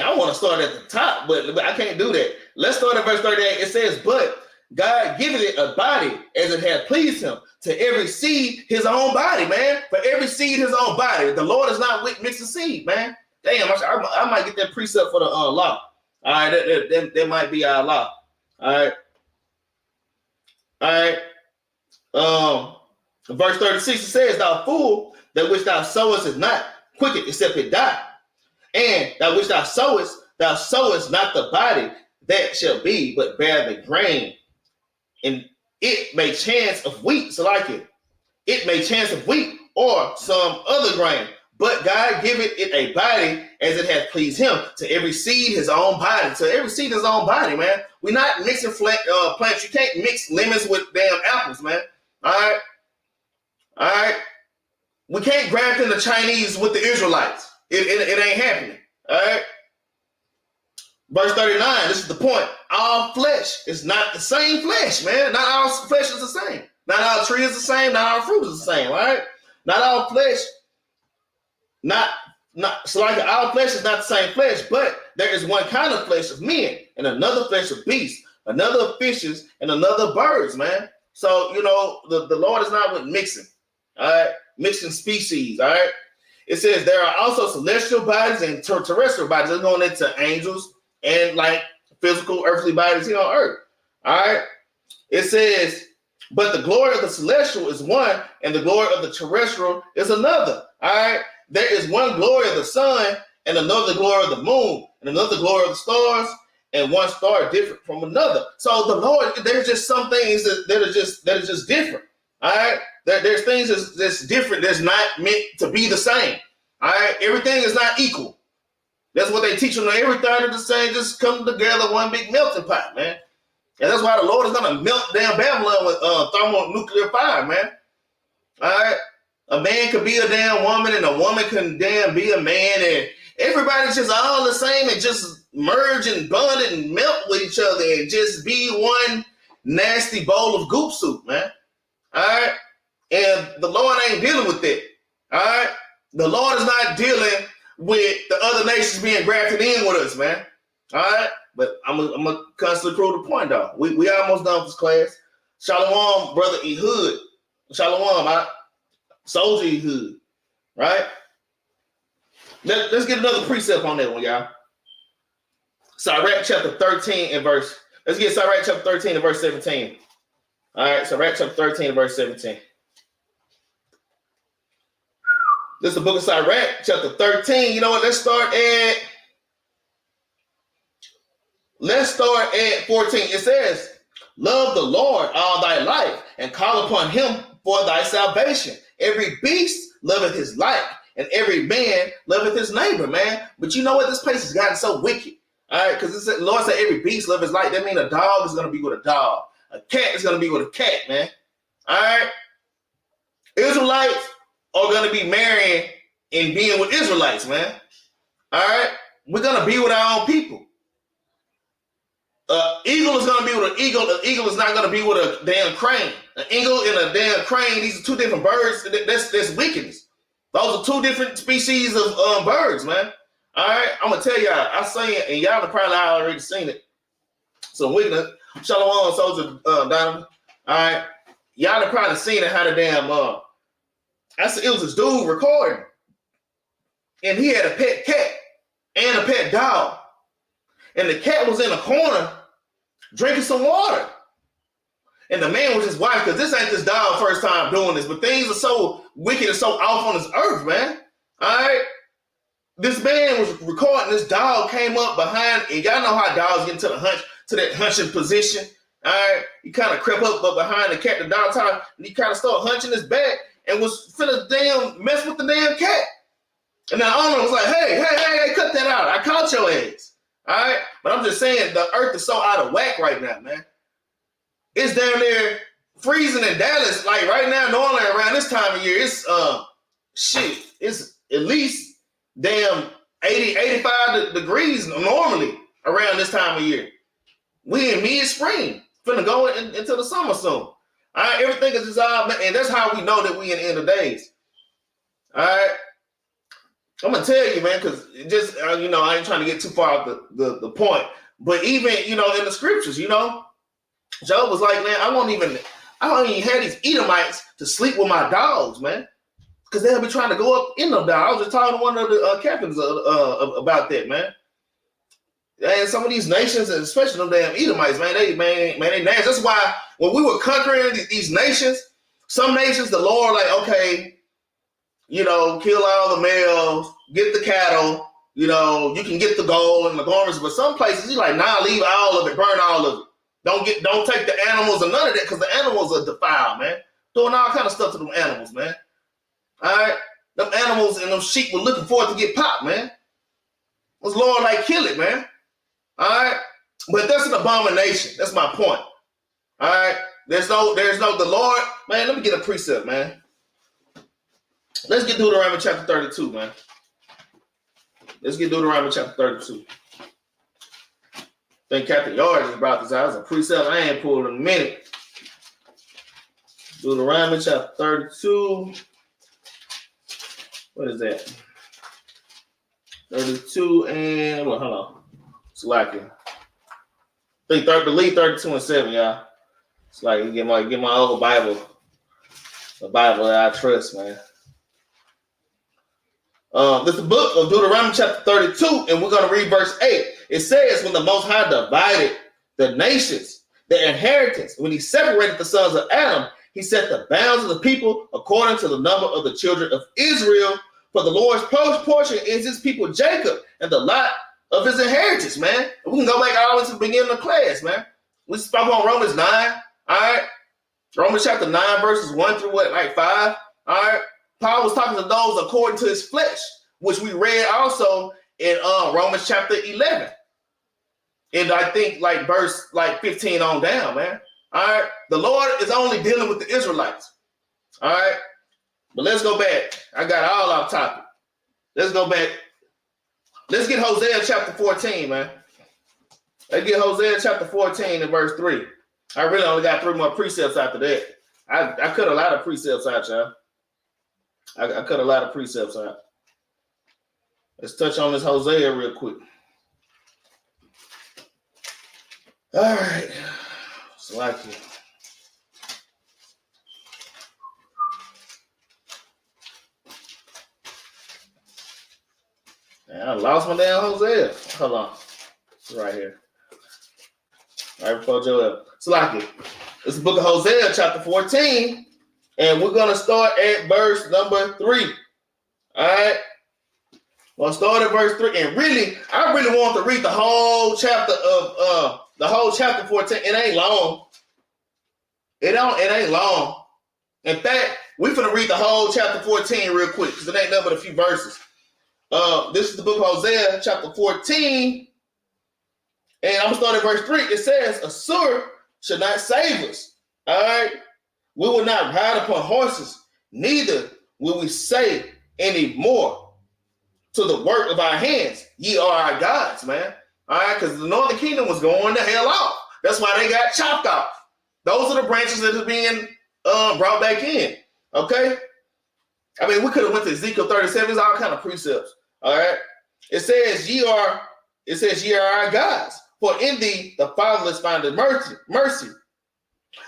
I want to start at the top, but I can't do that. Let's start at verse 38. It says, but God giveth it a body as it hath pleased him. To every seed his own body, man. For every seed his own body. The Lord is not mixing seed, man. Damn, I might get that precept for the law. All right, that might be our law. All right. Verse 36, it says, thou fool, that which thou sowest is not quicket, except it die. And that which thou sowest not the body that shall be, but bear the grain, and it may chance of wheat. So like it. it may chance of wheat or some other grain. But God giveth it a body as it hath pleased him. To every seed his own body. To every seed his own body, man. We're not mixing plants. You can't mix lemons with damn apples, man. All right? All right? We can't graft in the Chinese with the Israelites. It ain't happening. All right? Verse 39, this is the point. All flesh is not the same flesh, man. Not all flesh is the same. Not all tree is the same. Not all fruit is the same, all right? Not all flesh, so like our flesh is not the same flesh, but there is one kind of flesh of men, and another flesh of beasts, another of fishes, and another birds, man. So, you know, the Lord is not with mixing, all right? Mixing species, all right? It says there are also celestial bodies and terrestrial bodies. They're going into angels and like physical earthly bodies here on earth, all right? It says, but the glory of the celestial is one, and the glory of the terrestrial is another, all right? There is one glory of the sun, and another glory of the moon, and another glory of the stars, and one star different from another. So the Lord, there's just some things that are just different. All right, there's things that's different. That's not meant to be the same. All right, everything is not equal. That's what they teach them. Everything is the same. Just come together, one big melting pot, man. And that's why the Lord is gonna melt down Babylon with thermonuclear fire, man. All right. A man could be a damn woman, and a woman can damn be a man, and everybody's just all the same and just merge and bond and melt with each other and just be one nasty bowl of goop soup, man. All right? And the Lord ain't dealing with that. All right? The Lord is not dealing with the other nations being grafted in with us, man. All right? But I'm going to constantly prove the point, though. We almost done with this class. Shalom, brother Ehud. Shalom, soldier Ehud, right? Let's get another precept on that one, y'all. Sirach chapter 13 and verse. Let's get Sirach chapter 13 and verse 17. All right, Sirach chapter 13 and verse 17. This is the book of Sirach chapter 13. You know what? Let's start at 14. It says, love the Lord all thy life, and call upon him for thy salvation. Every beast loveth his like, and every man loveth his neighbor, man. But you know what? This place has gotten so wicked. All right, because the Lord said every beast loveth his like. That means a dog is going to be with a dog. A cat is going to be with a cat, man. All right? Israelites are going to be marrying and being with Israelites, man. All right? We're going to be with our own people. Eagle is going to be with an eagle. An eagle is not going to be with a damn crane. An eagle and a damn crane, these are two different birds. That's wickedness. Those are two different species of birds, man. All right? I'm going to tell y'all. I seen it, and y'all have probably already seen it. So wickedness. Shalom, soldier Donovan. All right? Y'all have probably seen it, how the damn, it was this dude recording. And he had a pet cat and a pet dog. And the cat was in a corner drinking some water. And the man was just watching, because this ain't this dog's first time doing this, but things are so wicked and so off on this earth, man. All right? This man was recording, this dog came up behind, and y'all know how dogs get into that hunching position. All right? He kind of crept up behind the cat, the dog time, and he kind of started hunching his back and was finna damn mess with the damn cat. And the owner was like, hey, cut that out. I caught your ass. All right? But I'm just saying, the earth is so out of whack right now, man. It's down there freezing in Dallas. Like right now, normally around this time of year, it's it's at least damn 80, 85 degrees normally around this time of year. We in mid-spring, finna go into the summer soon. All right, everything is just all, and that's how we know that we in the end of days. All right, I'm gonna tell you, man, because just I ain't trying to get too far off the point, but even in the scriptures, Job was like, man, I don't even have these Edomites to sleep with my dogs, man, because they'll be trying to go up in them dogs. I was just talking to one of the captains about that, man. And some of these nations, and especially them damn Edomites, man, they nasty. That's why when we were conquering these nations, some nations, the Lord, like, okay, kill all the males, get the cattle, you can get the gold and the garments, but some places he's like, nah, leave all of it, burn all of it. Don't take the animals or none of that, because the animals are defiled, man. doing all kind of stuff to them animals, man. All right? Them animals and them sheep were looking forward to get popped, man. Was Lord like, kill it, man. All right? But that's an abomination. That's my point. All right? There's no, the Lord, man, let me get a precept, man. Let's get Deuteronomy chapter 32, man. Let's get Deuteronomy chapter 32. I think Captain Yard just brought this out. It's a precept I ain't pulled in a minute. Deuteronomy chapter 32. What is that? 32 and, well, hold on. It's like it. I believe 32 and 7, y'all. It's like get my old Bible. The Bible that I trust, man. This is the book of Deuteronomy chapter 32, and we're going to read verse 8. It says, when the Most High divided the nations, the inheritance, when he separated the sons of Adam, he set the bounds of the people according to the number of the children of Israel. For the Lord's portion is his people Jacob, and the lot of his inheritance, man. And we can go back all the way to the beginning of the class, man. We spoke on Romans 9, all right? Romans chapter 9, verses 1 through 5, all right? Paul was talking to those according to his flesh, which we read also in Romans chapter 11. And I think verse 15 on down, man. All right. The Lord is only dealing with the Israelites. All right. But let's go back. I got all off topic. Let's go back. Let's get Hosea chapter 14, man. Let's get Hosea chapter 14 and verse 3. I really only got 3 more precepts after that. I cut a lot of precepts out, y'all. I cut a lot of precepts out. Let's touch on this Hosea real quick. All right. It's like it. Man, I lost my damn Hosea. Hold on. It's right here. Right before Joel. It's like it. It's the book of Hosea, chapter 14. And we're going to start at verse number 3. All right. We'll start at verse 3. And really, I really want to read the whole chapter of the whole chapter 14. It ain't long. It ain't long. In fact, we're going to read the whole chapter 14 real quick because it ain't nothing but a few verses. This is the book of Hosea, chapter 14. And I'm going to start at verse 3. It says, Assur should not save us. All right. We will not ride upon horses, neither will we say any more to the work of our hands, ye are our gods, man. All right, because the northern kingdom was going the hell off. That's why they got chopped off. Those are the branches that are being brought back in. Okay? I mean, we could have went to Ezekiel 37. There's all kind of precepts. All right. It says ye are our gods. For in thee the fatherless find mercy.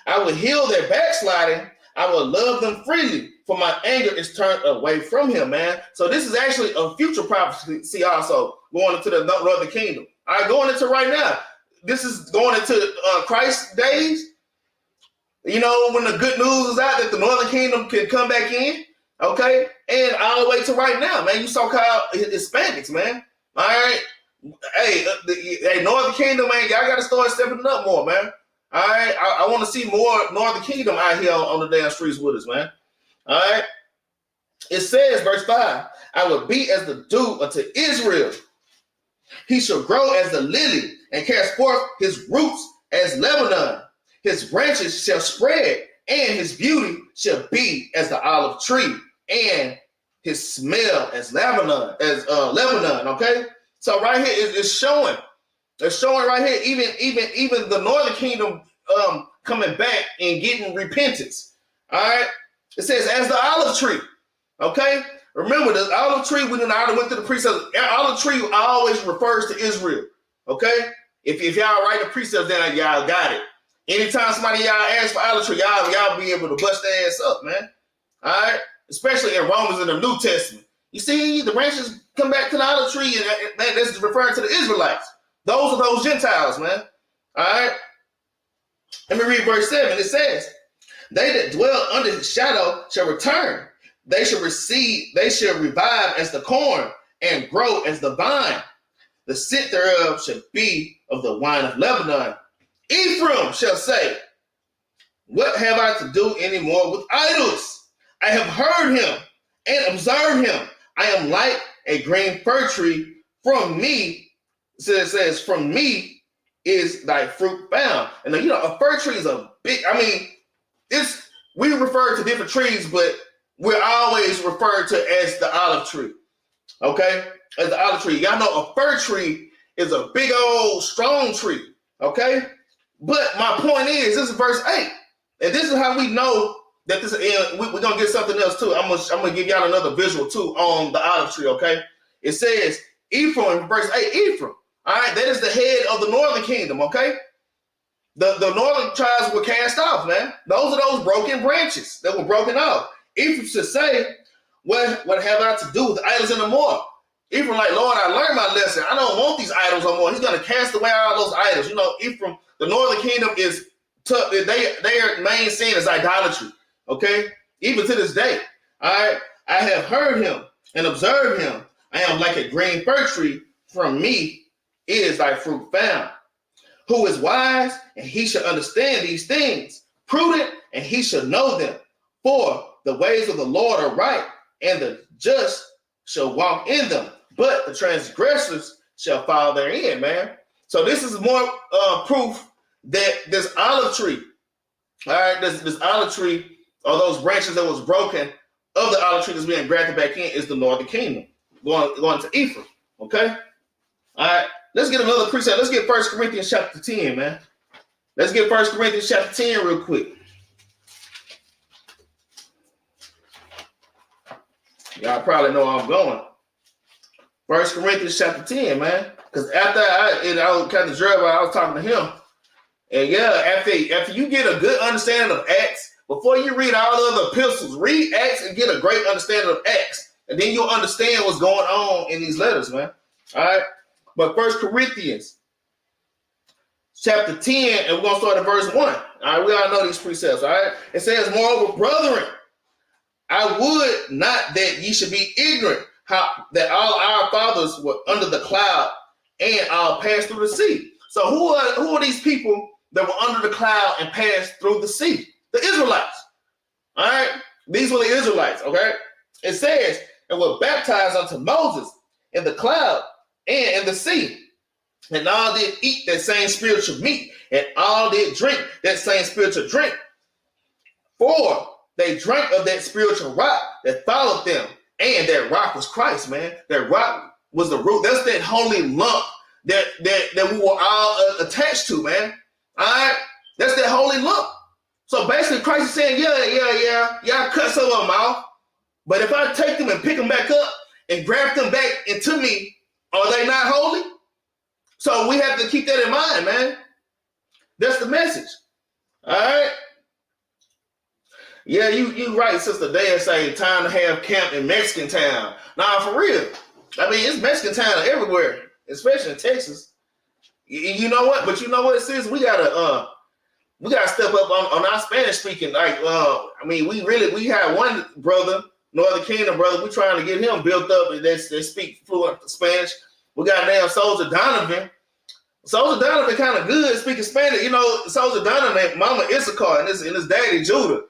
I will heal their backsliding. I will love them freely, for my anger is turned away from him, man. So this is actually a future prophecy also going into the northern kingdom. All right, going into right now. This is going into Christ's days. You know, when the good news is out that the northern kingdom can come back in, okay? And all the way to right now, man. You so-called Hispanics, man. All right? Hey, northern kingdom, man, y'all got to start stepping it up more, man. All right, I want to see more Northern Kingdom out here on the damn streets with us, man. All right, it says, verse 5, I will be as the dew unto Israel. He shall grow as the lily and cast forth his roots as Lebanon. His branches shall spread, and his beauty shall be as the olive tree, and his smell as Lebanon. Okay, so right here it's showing. They're showing right here, even the northern kingdom coming back and getting repentance. All right. It says, as the olive tree. Okay. Remember, the olive tree, when I went to the precept, olive tree always refers to Israel. Okay. If y'all write the precepts down, y'all got it. Anytime somebody y'all ask for olive tree, y'all be able to bust their ass up, man. All right. Especially in Romans in the New Testament. You see, the branches come back to the olive tree, and that's referring to the Israelites. Those are those Gentiles, man. All right. Let me read verse 7. It says, they that dwell under his shadow shall return. They shall revive as the corn and grow as the vine. The scent thereof shall be of the wine of Lebanon. Ephraim shall say, what have I to do anymore with idols? I have heard him and observed him. I am like a green fir tree. From me, so it says, from me is thy fruit found. And you know, a fir tree is a big, I mean, we refer to different trees, but we're always referred to as the olive tree. Okay? As the olive tree. Y'all know a fir tree is a big old strong tree. Okay? But my point is, this is verse 8. And this is how we know that this is, we're going to get something else too. I'm going to give y'all another visual too on the olive tree. Okay? It says, Ephraim, in verse 8, Ephraim. All right? That is the head of the northern kingdom. Okay? The northern tribes were cast off, man. Those are those broken branches that were broken off. Ephraim should say, what have I to do with the idols anymore? Ephraim like, Lord, I learned my lesson. I don't want these idols no more. He's going to cast away all those idols. You know, Ephraim, the northern kingdom is tough. Their main sin is idolatry, okay? Even to this day, all right? I have heard him and observed him. I am like a green fir tree. From me is thy fruit found. Who is wise, and he shall understand these things. Prudent, and he shall know them. For the ways of the Lord are right, and the just shall walk in them. But the transgressors shall fall therein, man. So this is more proof that this olive tree, all right, this olive tree, or those branches that was broken of the olive tree that's being grafted back in, is the northern kingdom, going to Ephraim, okay? All right. Let's get another precept. Let's get 1 Corinthians chapter 10, man. Let's get 1 Corinthians chapter 10 real quick. Y'all probably know where I'm going. 1 Corinthians chapter 10, man. Because after I was Captain Jerubbaal, I was talking to him. And yeah, after you get a good understanding of Acts, before you read all the other epistles, read Acts and get a great understanding of Acts. And then you'll understand what's going on in these letters, man. All right. But 1 Corinthians chapter 10, and we're going to start at verse 1. All right, we all know these precepts, all right? It says, moreover, brethren, I would not that ye should be ignorant how that all our fathers were under the cloud and all passed through the sea. So who are these people that were under the cloud and passed through the sea? The Israelites, all right? These were the Israelites, okay? It says, and were baptized unto Moses in the cloud and in the sea, and all did eat that same spiritual meat, and all did drink that same spiritual drink. For they drank of that spiritual rock that followed them, and that rock was Christ, man. That rock was the root. That's that holy lump that we were all attached to, man. All right, that's that holy lump. So basically, Christ is saying, yeah, I cut some of them off, but if I take them and pick them back up and graft them back into me, are they not holy? So we have to keep that in mind, man. That's the message. All right. Yeah, you right, Sister Dea say time to have camp in Mexican town. Nah, for real. I mean, it's Mexican town everywhere, especially in Texas. You know what? But you know what, sis? We gotta step up on our Spanish speaking. Like, I mean, we had one brother, Northern Kingdom brother. We trying to get him built up and they speak fluent Spanish. We got damn Soldier Donovan. Soldier Donovan kind of good speaking Spanish. You know, Soldier Donovan, Mama Issachar and his daddy Judah.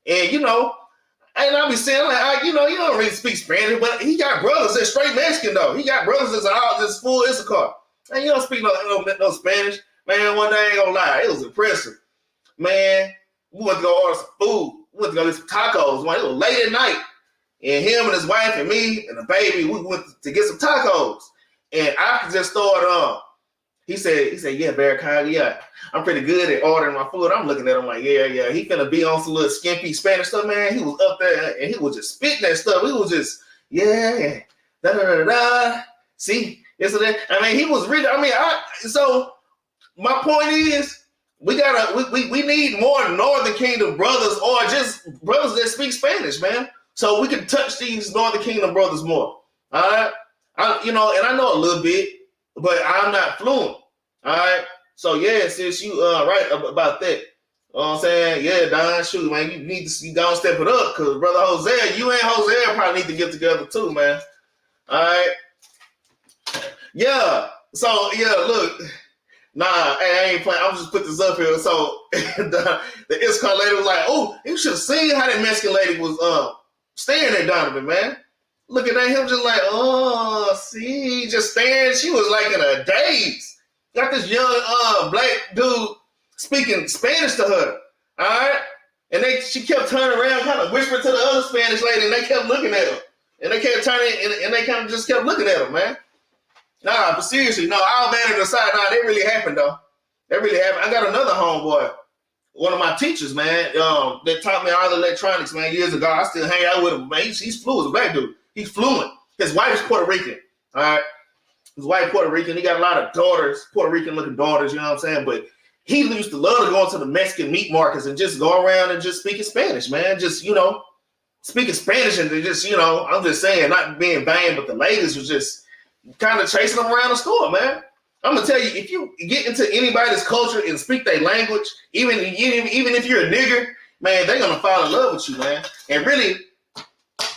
And you know, and I be saying like, you don't really speak Spanish, but he got brothers that's straight Mexican though. He got brothers that's all just full Issachar. And you don't speak no Spanish, man. One day I ain't gonna lie, it was impressive, man. We went to go order some food. We went to go get some tacos. Man, it was late at night, and him and his wife and me and the baby, we went to get some tacos. And I could just start. He said, yeah, Barracuda, yeah, I'm pretty good at ordering my food. I'm looking at him like, yeah. He finna be on some little skimpy Spanish stuff, man. He was up there and he was just spitting that stuff. He was just, yeah, da. See, this and that. I mean, he was really. I mean, so my point is, we need more Northern Kingdom brothers or just brothers that speak Spanish, man. So we can touch these Northern Kingdom brothers more. All right. And I know a little bit, but I'm not fluent. All right. So yeah, sis, you right about that. You know what I'm saying? Yeah, Don, shoot, man, you need to go and step it up, because Brother Hosea, you and Hosea probably need to get together too, man. All right. Yeah. So yeah, look, Nah, hey, I ain't playing. I'm just put this up here. So the Iscon lady was like, "Oh, you should have seen how that Mexican lady was staring at Donovan, man. Looking at him just like, oh, see, just staring. She was like in a daze. Got this young black dude speaking Spanish to her. All right, and she kept turning around, kind of whispering to the other Spanish lady, and they kept looking at him, and they kept turning, and they kind of just kept looking at him, man. Nah, but seriously, no, all banter aside, nah, that really happened though. That really happened. I got another homeboy, one of my teachers, man, that taught me all electronics, man, years ago. I still hang out with him, man. He's fluent, a black dude. He's fluent. His wife is Puerto Rican. All right, his wife Puerto Rican. He got a lot of daughters, Puerto Rican looking daughters. You know what I'm saying? But he used to love to go into the Mexican meat markets and just go around and just speaking Spanish, man. Just speaking Spanish and just I'm just saying, not being banged, but the ladies was just kind of chasing them around the store, man. I'm gonna tell you, if you get into anybody's culture and speak their language, even if you're a nigger, man, they're gonna fall in love with you, man. And really,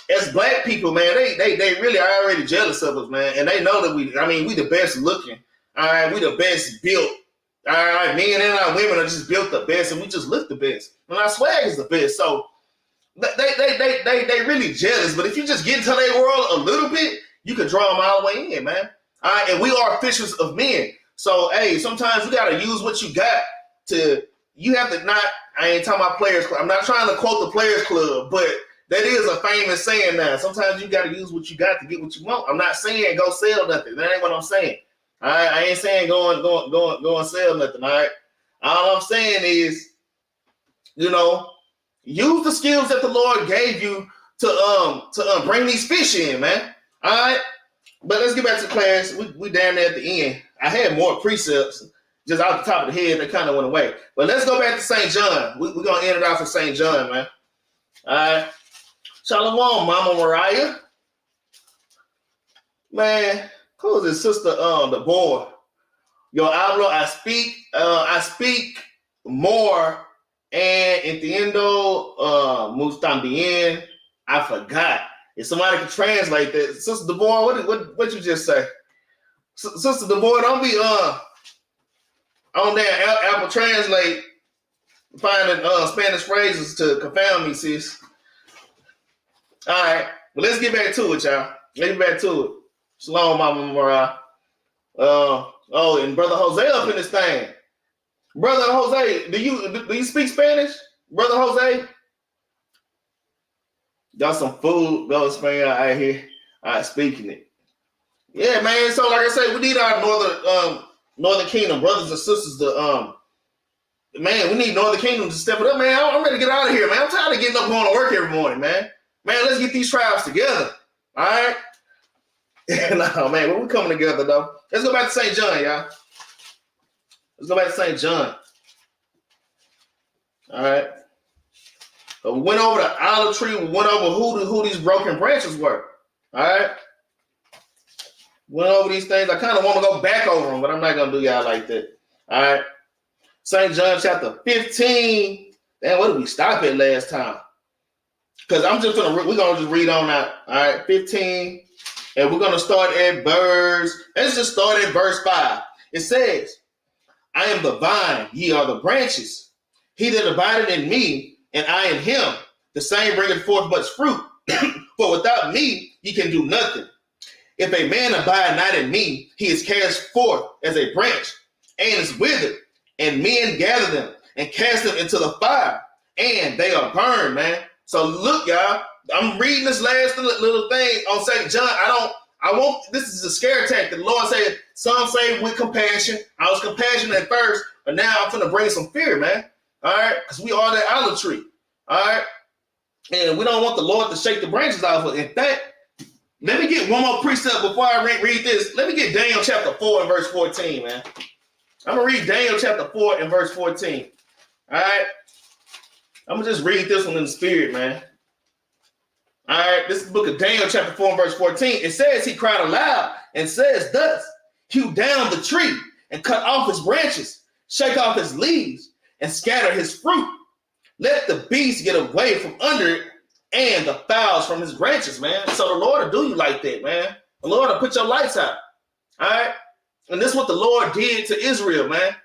as black people, man, they really are already jealous of us, man. And they know that we the best looking. All right, we the best built. All right, men and our women are just built the best, and we just look the best. And our swag is the best. So they really jealous. But if you just get into their world a little bit, you can draw them all the way in, man. All right, and we are fishers of men. So, hey, sometimes you got to use what you got you have to not, I ain't talking about Players Club. I'm not trying to quote the Players Club, but that is a famous saying now. Sometimes you got to use what you got to get what you want. I'm not saying go sell nothing. That ain't what I'm saying. All right, I ain't saying go and sell nothing, all right? All I'm saying is, use the skills that the Lord gave you to bring these fish in, man. All right, but let's get back to class. We down there at the end. I had more precepts just off the top of the head that kind of went away. But let's go back to St. John. We're going to end it off with St. John, man. All right. Shalom, Mama Mariah. Man, who is this sister? The boy. Yo hablo, I speak more, and entiendo mucho también. I forgot. If somebody can translate that, Sister DeBoer, what you just say? Sister DeBoer, don't be on there Apple Translate finding Spanish phrases to confound me, sis. All right, but let's get back to it, y'all. Let's get back to it. Shalom, Mama Mariah. And Brother Jose up in this thing. Brother Jose, do you speak Spanish? Brother Jose? Got some food, go Spain out here. All right, speaking it. Yeah, man. So like I said, we need our Northern Kingdom brothers and sisters to man, we need Northern Kingdom to step it up, man. I'm ready to get out of here, man. I'm tired of getting up going to work every morning, man. Man, let's get these tribes together. All right. No, man, but we're coming together though. Let's go back to St. John, y'all. Let's go back to St. John. All right. We went over the olive tree. We went over who these broken branches were. All right. Went over these things. I kind of want to go back over them, but I'm not going to do y'all like that. All right. St. John chapter 15. Damn, what did we stop at last time? Because we're going to just read on out. All right. 15. And we're going to start at let's just start at verse 5. It says, I am the vine, ye are the branches. He that abideth in me, and I in him, the same bringeth forth much fruit. For without me, ye can do nothing. If a man abide not in me, he is cast forth as a branch, and is withered, and men gather them, and cast them into the fire, and they are burned, man. So look, y'all, I'm reading this last little thing on St. John. This is a scare tactic. The Lord said, some say with compassion. I was compassionate at first, but now I'm going to bring some fear, man. All right, because we are that olive tree. All right, and we don't want the Lord to shake the branches off. In fact, let me get one more precept before I read this. Let me get Daniel chapter 4 and verse 14, man. I'm going to read Daniel chapter 4 and verse 14. All right, I'm going to just read this one in the spirit, man. All right, this is the book of Daniel chapter 4 and verse 14. It says, he cried aloud and says thus, hew down the tree and cut off his branches, shake off his leaves, and scatter his fruit. Let the beast get away from under it and the fowls from his branches, man. So the Lord will do you like that, man. The Lord will put your lights out. All right. And this is what the Lord did to Israel, man.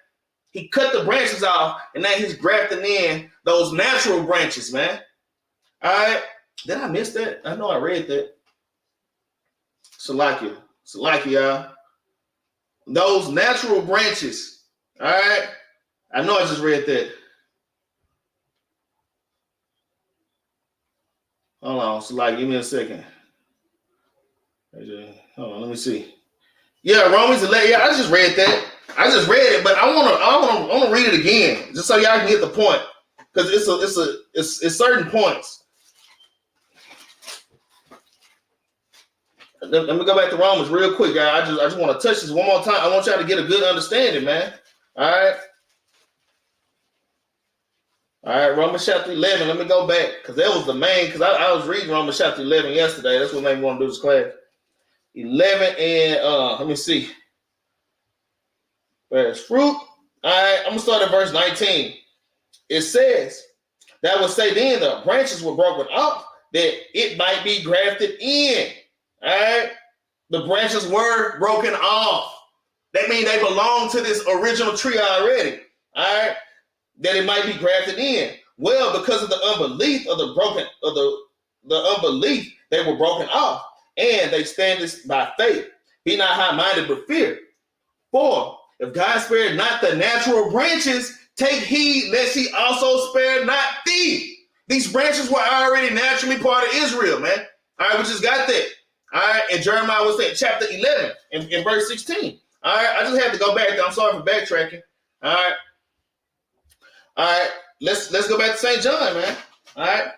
He cut the branches off, and now he's grafting in those natural branches, man. All right. Did I miss that? I know I read that. Salakia, y'all. Those natural branches. All right. I know I just read that. Hold on, Salakia, give me a second. Hold on, let me see. Yeah, Romans 11. Yeah, I just read that. I just read it, but I wanna read it again, just so y'all can get the point, because it's certain points. Let me go back to Romans real quick, guys. I just want to touch this one more time. I want y'all to get a good understanding, man. All right, Romans chapter 11. Let me go back, because that was the main, because I was reading Romans chapter 11 yesterday. That's what made me want to do this class. 11 and let me see. Where's fruit? All right, I'm gonna start at verse 19. It says, that would say then the branches were broken off that it might be grafted in. All right, the branches were broken off. That means they belong to this original tree already. All right, that it might be grafted in. Well, because of the unbelief of the unbelief, they were broken off, and they stand this by faith. Be not high-minded, but fear. For if God spared not the natural branches, take heed lest he also spare not thee. These branches were already naturally part of Israel, man. All right, we just got that. All right, and Jeremiah was at chapter 11 in verse 16. All right, I just had to go back there. I'm sorry for backtracking. All right, let's go back to St. John, man. All right,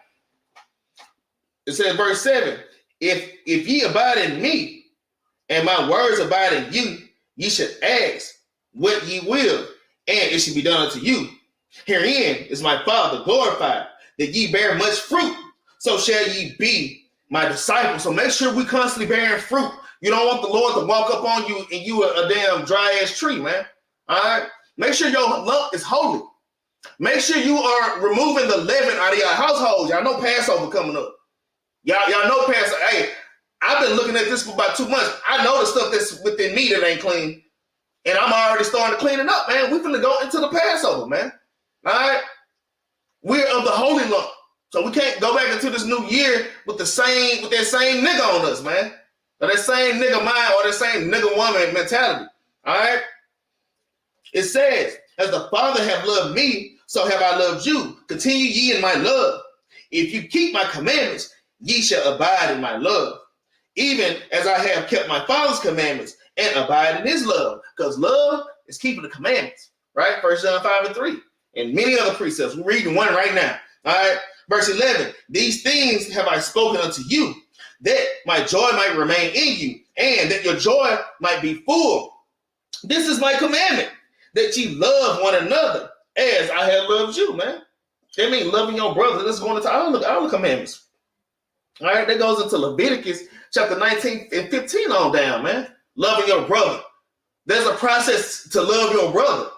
it says verse 7. If ye abide in me, and my words abide in you, ye should ask what ye will, and it should be done unto you. Herein is my Father glorified, that ye bear much fruit, so shall ye be my disciples. So make sure we constantly bearing fruit. You don't want the Lord to walk up on you and you a damn dry ass tree, man. All right. Make sure your lump is holy. Make sure you are removing the leaven out of your household. Y'all know Passover coming up. Y'all know Passover. Hey, I've been looking at this for about 2 months. I know the stuff that's within me that ain't clean, and I'm already starting to clean it up, man. We're finna go into the Passover, man. All right. We're of the holy lump. So we can't go back into this new year with that same nigga on us, man. Or that same nigga mind or that same nigga woman mentality. All right? It says, as the Father have loved me, so have I loved you. Continue ye in my love. If you keep my commandments, ye shall abide in my love. Even as I have kept my Father's commandments and abide in his love. Because love is keeping the commandments. Right? 1 John 5 and 3. And many other precepts. We're reading one right now. All right? Verse 11, these things have I spoken unto you, that my joy might remain in you, and that your joy might be full. This is my commandment, that ye love one another, as I have loved you, man. That means loving your brother. Let's go into all the commandments. All right, that goes into Leviticus chapter 19 and 15 on down, man. Loving your brother. There's a process to love your brother.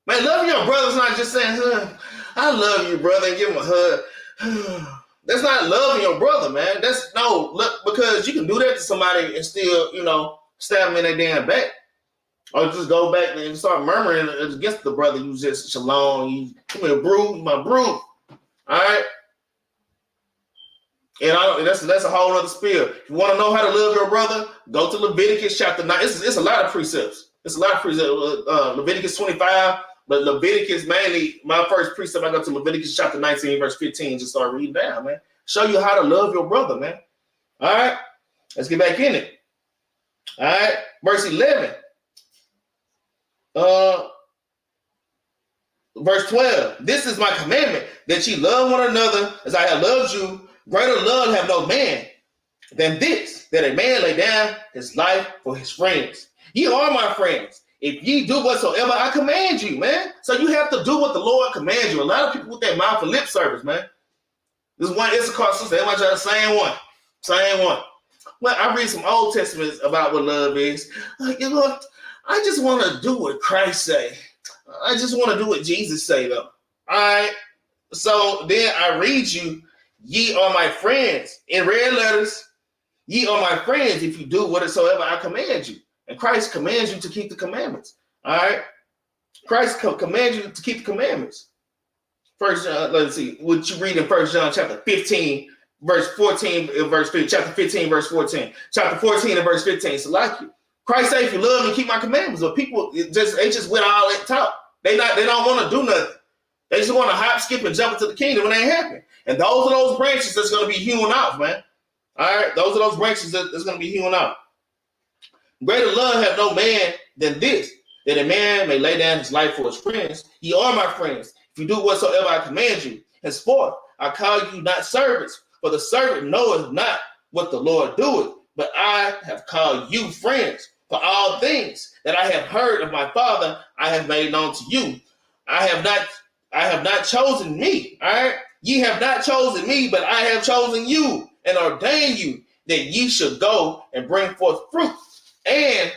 Man, loving your brother is not just saying, I love you, brother, and give him a hug. That's not loving your brother, man. Because you can do that to somebody and still, stab them in their damn back. Or just go back and start murmuring against the brother. You just shalom. Come here, bro. My bro. All right. And that's a whole other spiel. If you want to know how to love your brother, go to Leviticus chapter 9. It's a lot of precepts. It's a lot of precepts. Leviticus 25. But Leviticus, mainly, my first precept, I go to Leviticus chapter 19, verse 15, just start reading down, man. Show you how to love your brother, man. All right? Let's get back in it. All right? Verse 11. Verse 12. This is my commandment, that ye love one another as I have loved you. Greater love have no man than this, that a man lay down his life for his friends. Ye are my friends, if ye do whatsoever I command you, man. So you have to do what the Lord commands you. A lot of people with that mouth for lip service, man. This one Issachar sister, the same one. Well, I read some Old Testaments about what love is. I just want to do what Christ say. I just want to do what Jesus say, though. All right. So then I read you, ye are my friends, in red letters. Ye are my friends if you do whatsoever I command you. And Christ commands you to keep the commandments. All right? Christ commands you to keep the commandments. First John, let's see, what you read in 1 John chapter 15, verse 14, verse 15, chapter 15, verse 14, chapter 14 and verse 15. So like you. Christ said, if you love me, keep my commandments. But people they just went all that talk. They don't want to do nothing. They just want to hop, skip, and jump into the kingdom when it ain't happening. And those are those branches that's going to be hewn off, man. All right, those are those branches that's going to be hewn off. Greater love have no man than this, that a man may lay down his life for his friends. Ye are my friends, if you do whatsoever I command you. Henceforth, I call you not servants, for the servant knoweth not what the Lord doeth, but I have called you friends. For all things that I have heard of my Father, I have made known to you. I have not chosen me. All right, ye have not chosen me, but I have chosen you and ordained you that ye should go and bring forth fruit, and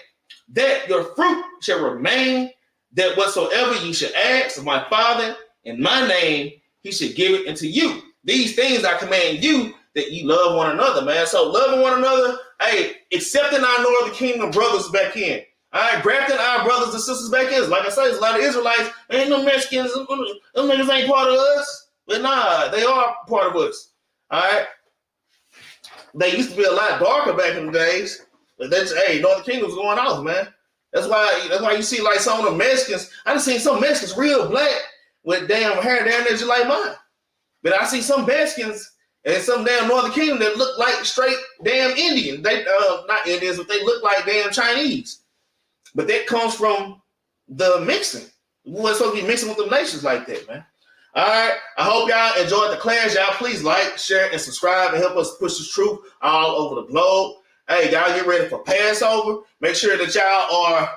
that your fruit shall remain, that whatsoever ye should ask of my Father in my name, he should give it unto you. These things I command you, that ye love one another, man. So loving one another, hey, accepting our Northern Kingdom brothers back in. All right, grafting our brothers and sisters back in. Like I said, there's a lot of Israelites, ain't no Mexicans, them niggas ain't part of us. But nah, they are part of us. All right. They used to be a lot darker back in the days. But that's, hey, Northern Kingdom's going off, man. That's why you see like some of the Mexicans. I done seen some Mexicans real black with damn hair down there just like mine. But I see some Mexicans and some damn Northern Kingdom that look like straight damn Indian. They not Indians, but they look like damn Chinese. But that comes from the mixing. We weren't supposed to be mixing with the nations like that, man. All right. I hope y'all enjoyed the class. Y'all please like, share, and subscribe and help us push this truth all over the globe. Hey, y'all get ready for Passover. Make sure that y'all are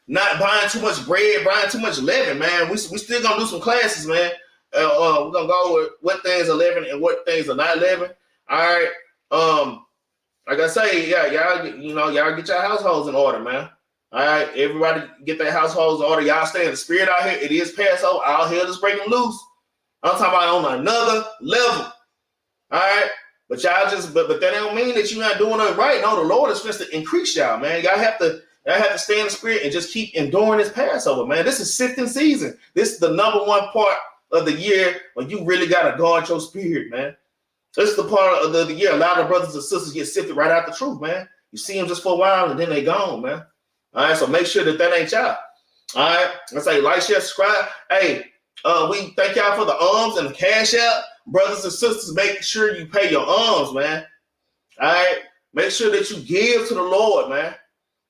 not buying too much bread, buying too much leaven, man. We still gonna do some classes, man. We're gonna go with what things are leaven and what things are not leaven. All right. Like I say, yeah, y'all get your households in order, man. All right, everybody get their households in order. Y'all stay in the spirit out here. It is Passover. All hell is breaking loose. I'm talking about on another level. All right. But y'all but that don't mean that you're not doing it right. No, the Lord is supposed to increase y'all, man. Y'all have to stay in the spirit and just keep enduring this Passover, man. This is sifting season. This is the number one part of the year when you really gotta guard your spirit, man. This is the part of the year a lot of brothers and sisters get sifted right out the truth, man. You see them just for a while and then they gone, man. All right, so make sure that ain't y'all. All right, let's say like, share, subscribe. Hey, we thank y'all for the alms and the cash out. Brothers and sisters, make sure you pay your alms, man. All right, make sure that you give to the Lord, man.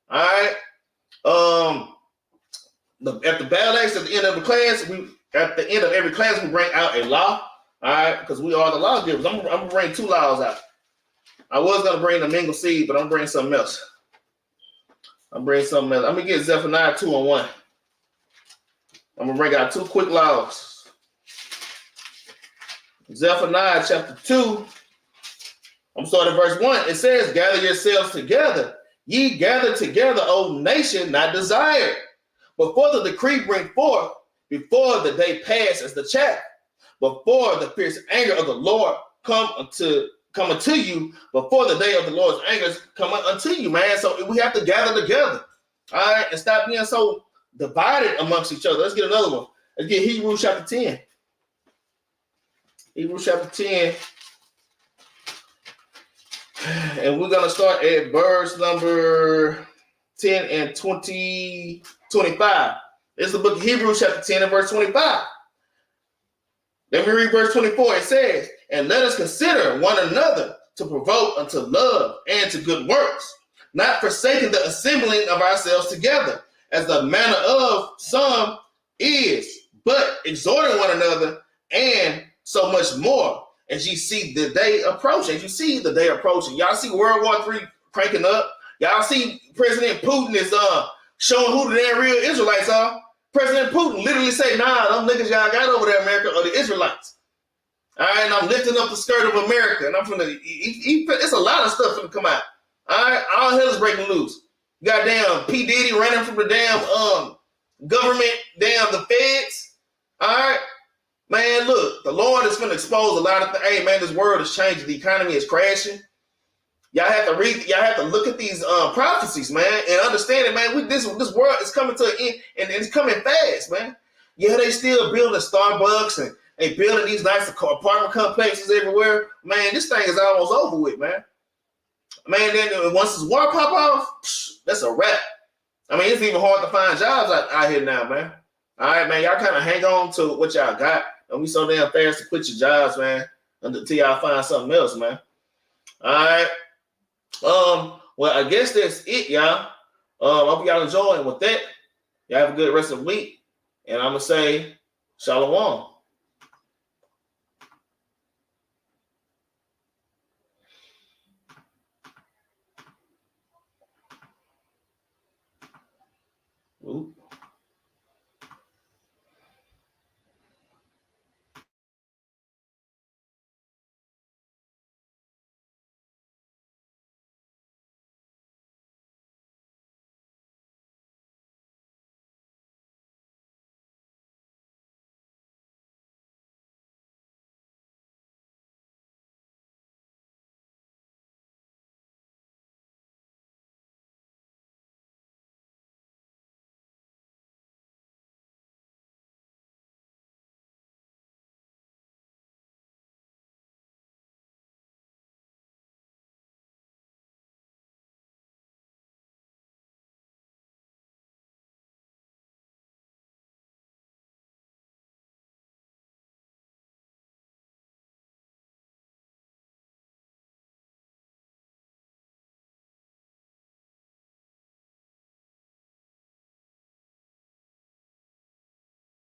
All right. At the Battle Axes, at the end of the class, at the end of every class, we bring out a law. All right, because we are the lawgivers. I'm gonna bring 2 laws out. I was gonna bring the mingle seed, but I'm bringing something else. I'm gonna get Zephaniah 2:1. I'm gonna bring out 2 quick laws. Zephaniah chapter 2. I'm starting at verse 1. It says, gather yourselves together. Ye gather together, O nation, not desired. Before the decree bring forth, before the day pass as the chaff, before the fierce anger of the Lord come unto you, before the day of the Lord's anger come unto you, man. So we have to gather together, all right, and stop being so divided amongst each other. Let's get another one. Let's get Hebrews chapter 10. Hebrews chapter 10. And we're going to start at verse number 10 and 25. This is the book of Hebrews chapter 10 and verse 25. Let me read verse 24. It says, and let us consider one another to provoke unto love and to good works, not forsaking the assembling of ourselves together, as the manner of some is, but exhorting one another, and so much more as you see the day approaching. Y'all see World War III cranking up. Y'all see President Putin is showing who the damn real Israelites are. President Putin literally say, nah, them niggas y'all got over there, America, are the Israelites. All right, and I'm lifting up the skirt of America, and I'm from it's a lot of stuff gonna come out. All right, all hell is breaking loose. Goddamn P. Diddy running from the damn government, damn the feds. All right, man, look, the Lord is gonna expose a lot of things. Hey, man, this world is changing. The economy is crashing. Y'all have to read. Y'all have to look at these prophecies, man, and understand it, man. This world is coming to an end, and it's coming fast, man. Yeah, they still building Starbucks and they building these nice apartment complexes everywhere. Man, this thing is almost over with, man. Man, then once this war pop off, that's a wrap. I mean, it's even hard to find jobs out here now, man. All right, man, y'all kind of hang on to what y'all got. Don't be so damn fast to quit your jobs, man, until y'all find something else, man. All right. Well, I guess that's it, y'all. Hope y'all enjoying with that. Y'all have a good rest of the week. And I'm going to say, Shalom.